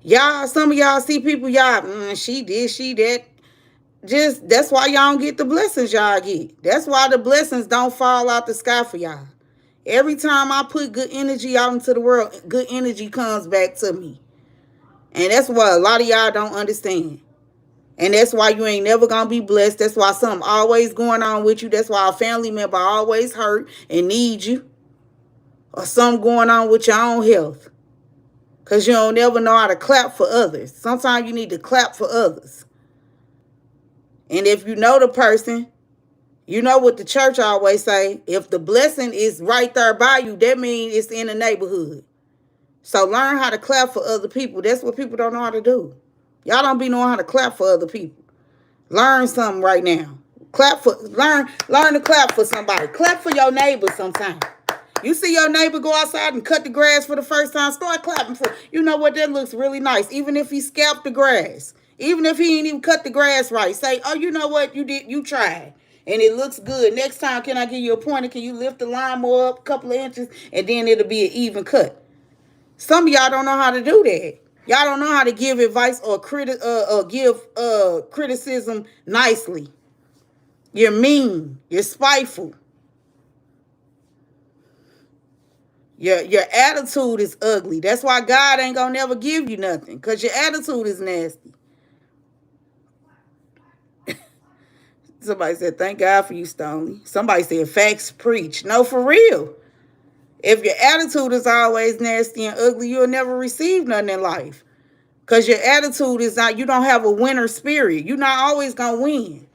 Y'all, some of y'all see people, y'all, she did, she that. Just that's why y'all don't get the blessings y'all get. That's why the blessings don't fall out the sky for y'all. Every time I put good energy out into the world, good energy comes back to me. And that's what a lot of y'all don't understand. And that's why you ain't never gonna be blessed. That's why something always going on with you. That's why a family member always hurt and need you. Or something going on with your own health. Because you don't never know how to clap for others. Sometimes you need to clap for others. And if you know the person, you know what the church always say, if the blessing is right there by you, that means it's in the neighborhood. So learn how to clap for other people. That's what people don't know how to do. Y'all don't be knowing how to clap for other people. Learn something right now. Learn to clap for somebody. Clap for your neighbor sometime. You see your neighbor go outside and cut the grass for the first time, start clapping for. You know what? That looks really nice. Even if he scalped the grass. Even if he ain't even cut the grass right. Say, oh, you know what? You tried. And it looks good. Next time, can I give you a pointer? Can you lift the lawnmower up a couple of inches? And then it'll be an even cut. Some of y'all don't know how to do that. Y'all don't know how to give advice or give criticism nicely. You're mean. You're spiteful. Your attitude is ugly. That's why God ain't gonna never give you nothing. Because your attitude is nasty. Somebody said, thank God for you, Stonie. Somebody said, facts preach. No, for real. If your attitude is always nasty and ugly, you'll never receive nothing in life. Because your attitude is not, you don't have a winner spirit. You're not always going to win.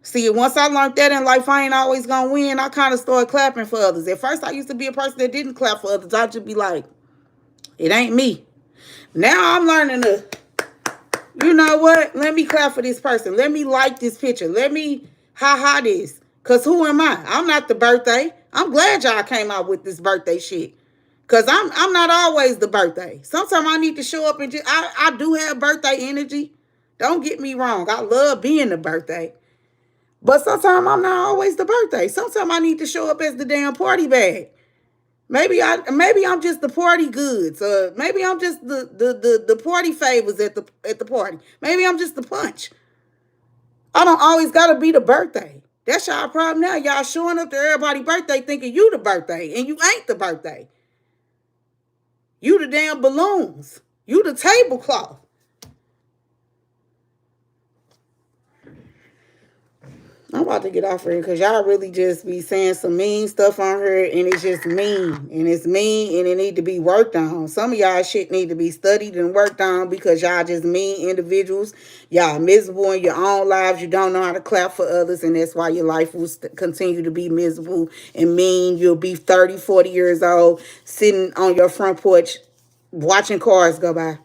See, once I learned that in life, I ain't always going to win. I kind of started clapping for others. At first, I used to be a person that didn't clap for others. I'd just be like, it ain't me. Now I'm learning to, you know what? Let me clap for this person. Let me like this picture. Let me ha-ha this. Because who am I? I'm not the birthday. I'm glad y'all came out with this birthday shit. Because I'm not always the birthday. Sometimes I need to show up and just, I do have birthday energy. Don't get me wrong. I love being the birthday. But sometimes I'm not always the birthday. Sometimes I need to show up as the damn party bag. Maybe I'm just the party goods. Maybe I'm just the party favors at the party. Maybe I'm just the punch. I don't always gotta be the birthday. That's y'all problem now. Y'all showing up to everybody's birthday thinking you the birthday, and you ain't the birthday. You the damn balloons. You the tablecloth. I'm about to get off here because y'all really just be saying some mean stuff on her, and it's just mean. And it's mean, and it need to be worked on. Some of y'all shit need to be studied and worked on because y'all just mean individuals. Y'all miserable in your own lives. You don't know how to clap for others, and that's why your life will continue to be miserable and mean. You'll be 30, 40 years old, sitting on your front porch, watching cars go by.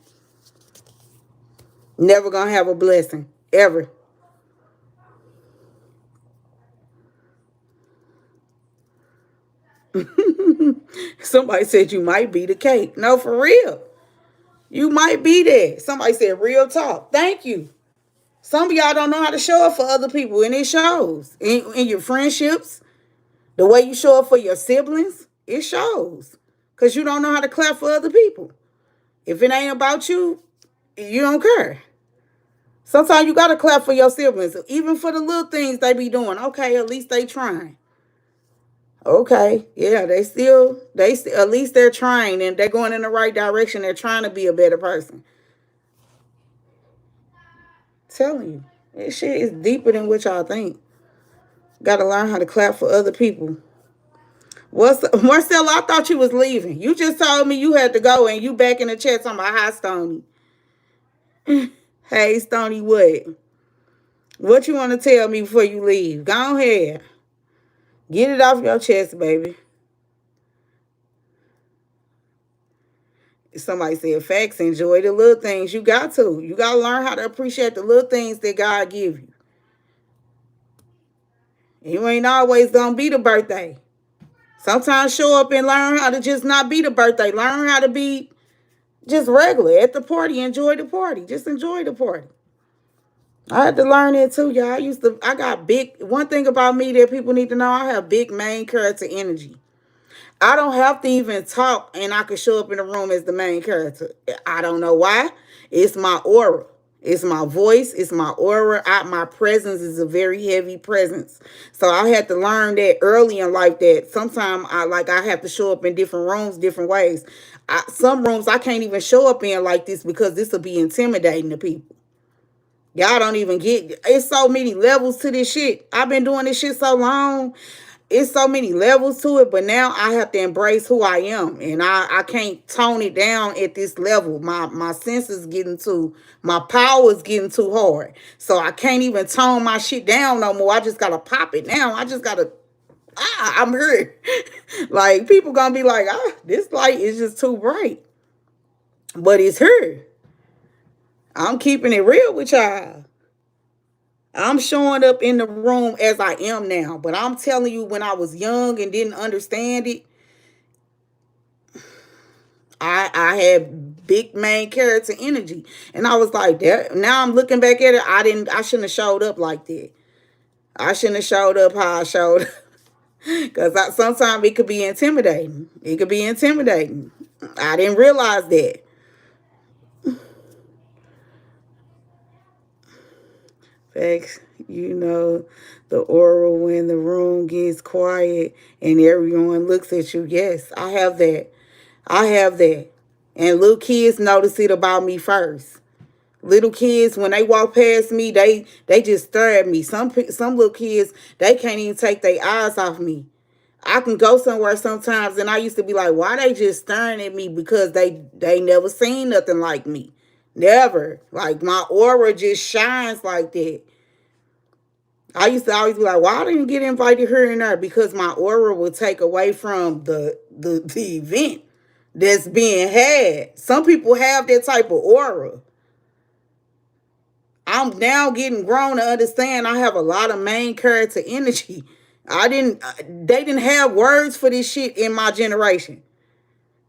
Never gonna have a blessing, ever. Somebody said you might be the cake. No, for real. You might be there. Somebody said real talk. Thank you. Some of y'all don't know how to show up for other people, and it shows. In your friendships, the way you show up for your siblings, it shows. Because you don't know how to clap for other people. If it ain't about you, you don't care. Sometimes you got to clap for your siblings. Even for the little things they be doing. Okay, at least they trying. Okay, yeah, at least they're trying and they're going in the right direction. They're trying to be a better person. Telling you, this shit is deeper than what y'all think. Got to learn how to clap for other people. What's Marcella? I thought you was leaving. You just told me you had to go and you back in the chat talking about hi Stony. Hey Stony, what? What you want to tell me before you leave? Go ahead. Get it off your chest, baby. Somebody said facts, enjoy the little things. You got to. You got to learn how to appreciate the little things that God give you. You ain't always going to be the birthday. Sometimes show up and learn how to just not be the birthday. Learn how to be just regular at the party. Enjoy the party. Just enjoy the party. I had to learn it too, y'all. I got big, one thing about me that people need to know, I have big main character energy. I don't have to even talk and I can show up in the room as the main character. I don't know why. It's my aura. It's my voice. It's my aura. My presence is a very heavy presence. So I had to learn that early in life that sometimes I have to show up in different rooms, different ways. Some rooms I can't even show up in like this because this will be intimidating to people. Y'all don't even get, it's so many levels to this shit. I've been doing this shit so long. It's so many levels to it, but now I have to embrace who I am. And I can't tone it down at this level. My senses getting too, my power is getting too hard. So I can't even tone my shit down no more. I just gotta pop it now. I just gotta, I'm hurt. Like people gonna be like, this light is just too bright. But it's her. I'm keeping it real with y'all. I'm showing up in the room as I am now. But I'm telling you, when I was young and didn't understand it, I had big main character energy. And I was like, that. Now I'm looking back at it, I shouldn't have showed up like that. I shouldn't have showed up how I showed up. Because sometimes it could be intimidating. It could be intimidating. I didn't realize that. Facts, the aura when the room gets quiet and everyone looks at you. Yes, I have that. I have that. And little kids notice it about me first. Little kids, when they walk past me, they just stare at me. Some little kids, they can't even take their eyes off me. I can go somewhere sometimes and I used to be like, why they just staring at me? Because they never seen nothing like me. Never. Like my aura just shines like that. I used to always be like, why didn't I get invited here and there? Because my aura would take away from the event that's being had. Some people have that type of aura. I'm now getting grown to understand I have a lot of main character energy. They didn't have words for this shit in my generation.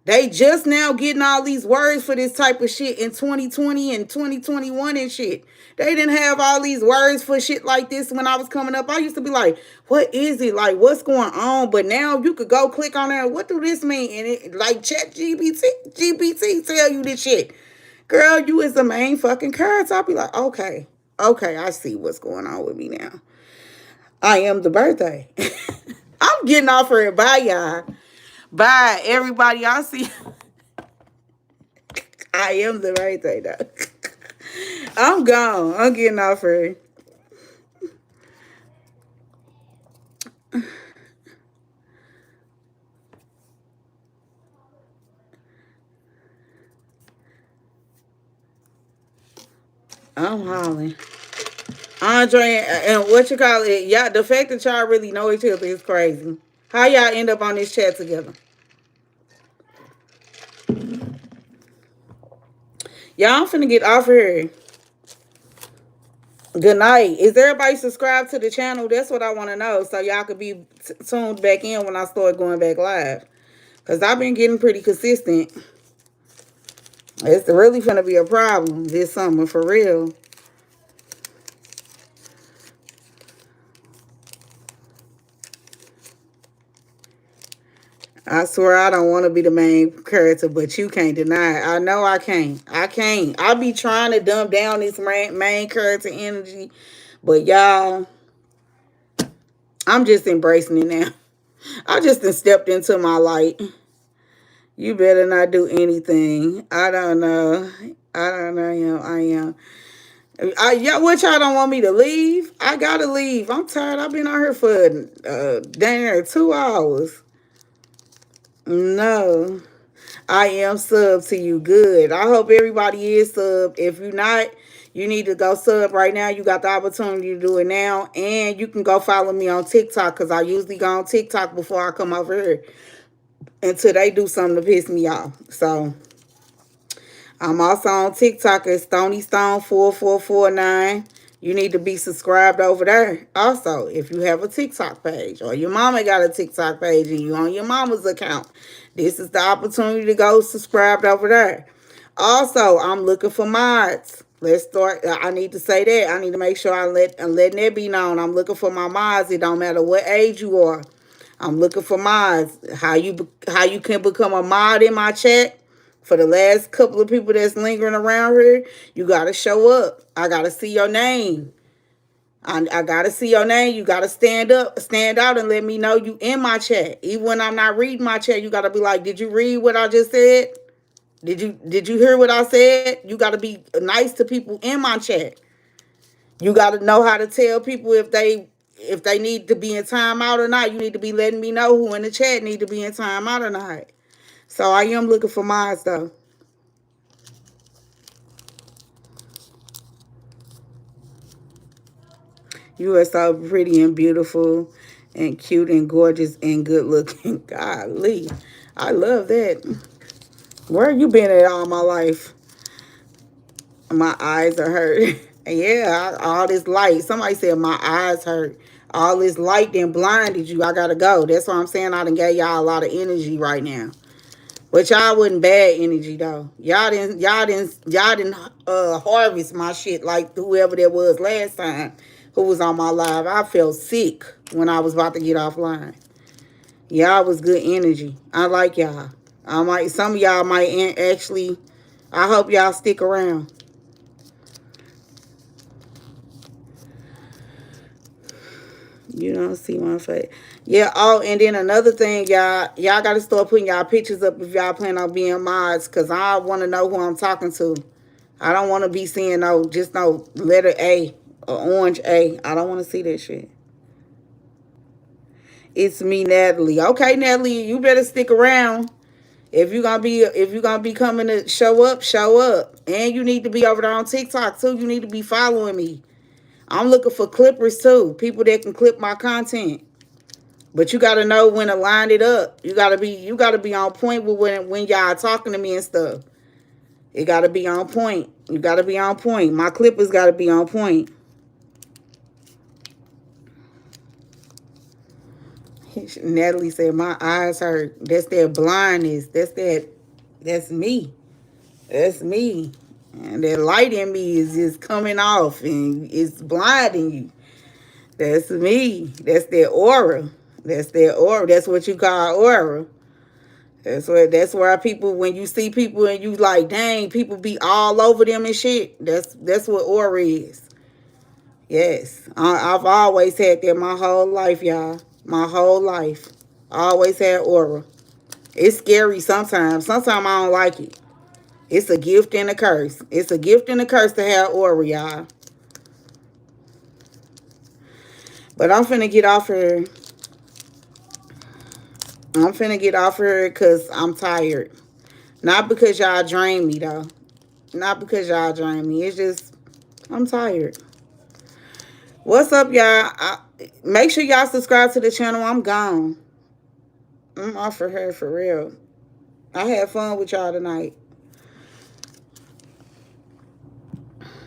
They just now getting all these words for this type of shit in 2020 and 2021 and shit. They didn't have all these words for shit like this when I was coming up. I used to be like, what is it? Like, what's going on? But now you could go click on there. What do this mean? And it like chat GPT tell you this shit. Girl, you is the main fucking character. I'll be like, okay, I see what's going on with me now. I am the birthday. I'm getting off her. Bye, y'all. Bye, everybody. Y'all see. I am the birthday, though. I'm gone. I'm getting off her. I'm hollering. Andre and what you call it? Y'all, the fact that y'all really know each other is crazy. How y'all end up on this chat together? Y'all, I'm finna get off here. Good night. Is everybody subscribed to the channel? That's what I want to know. So y'all could be tuned back in when I start going back live. Because I've been getting pretty consistent. It's really finna be a problem this summer, for real. I swear I don't want to be the main character, but you can't deny it. I know I can't. I can't. I be trying to dumb down this main character energy, but y'all, I'm just embracing it now. I just done stepped into my light. You better not do anything. I don't know. I don't know. I am. Yeah, what y'all don't want me to leave? I gotta leave. I'm tired. I've been out here for dang near 2 hours. No. I am sub to you. Good. I hope everybody is sub. If you're not, you need to go sub right now. You got the opportunity to do it now. And you can go follow me on TikTok because I usually go on TikTok before I come over here until they do something to piss me off. So I'm also on TikTok at Stonie Stone 4449. You need to be subscribed over there. Also, if you have a TikTok page or your mama got a TikTok page and you on your mama's account, this is the opportunity to go subscribed over there. Also, I'm looking for mods. Let's start. I need to say that. I need to make sure I'm letting that be known. I'm looking for my mods. It don't matter what age you are. I'm looking for mods. How you can become a mod in my chat? For the last couple of people that's lingering around here, you got to show up. I got to see your name. I got to see your name. You got to stand out and let me know you in my chat. Even when I'm not reading my chat, you got to be like, did you read what I just said? Did you hear what I said? You got to be nice to people in my chat. You got to know how to tell people if they need to be in timeout or not. You need to be letting me know who in the chat need to be in timeout or not. So I am looking for mine though. You are so pretty and beautiful and cute and gorgeous and good looking. Golly. I love that. Where you been at all my life? My eyes are hurt. Yeah, all this light. Somebody said my eyes hurt. All this light then blinded you. I gotta go. That's what I'm saying. I done gave y'all a lot of energy right now. But y'all wasn't bad energy though. Y'all didn't harvest my shit like whoever that was last time who was on my live. I felt sick when I was about to get offline. Y'all was good energy. I like y'all. Some of y'all might actually. I hope y'all stick around. You don't see my face. Yeah, oh, and then another thing, y'all got to start putting y'all pictures up if y'all plan on being mods, because I want to know who I'm talking to. I don't want to be seeing just no letter A or orange A. I don't want to see that shit. It's me, Natalie. Okay, Natalie, you better stick around. If you're gonna be coming to show up, show up. And you need to be over there on TikTok too. You need to be following me. I'm looking for clippers too. People that can clip my content. But you gotta know when to line it up. You gotta be on point with when y'all talking to me and stuff. It gotta be on point. You gotta be on point. My clippers gotta be on point. Natalie said my eyes hurt. That's that blindness. That's me. That's me. And that light in me is just coming off and it's blinding you. That's me. That's that aura. That's that aura. That's what you call aura. That's why people, when you see people and you like, dang, people be all over them and shit. That's what aura is. Yes. I've always had that my whole life, y'all. My whole life. I always had aura. It's scary sometimes. Sometimes I don't like it. It's a gift and a curse. It's a gift and a curse to have aura, y'all. But I'm finna get off here. I'm finna get off here because I'm tired. Not because y'all drain me, though. Not because y'all drain me. It's just, I'm tired. What's up, y'all? Make sure y'all subscribe to the channel. I'm gone. I'm off for her for real. I had fun with y'all tonight.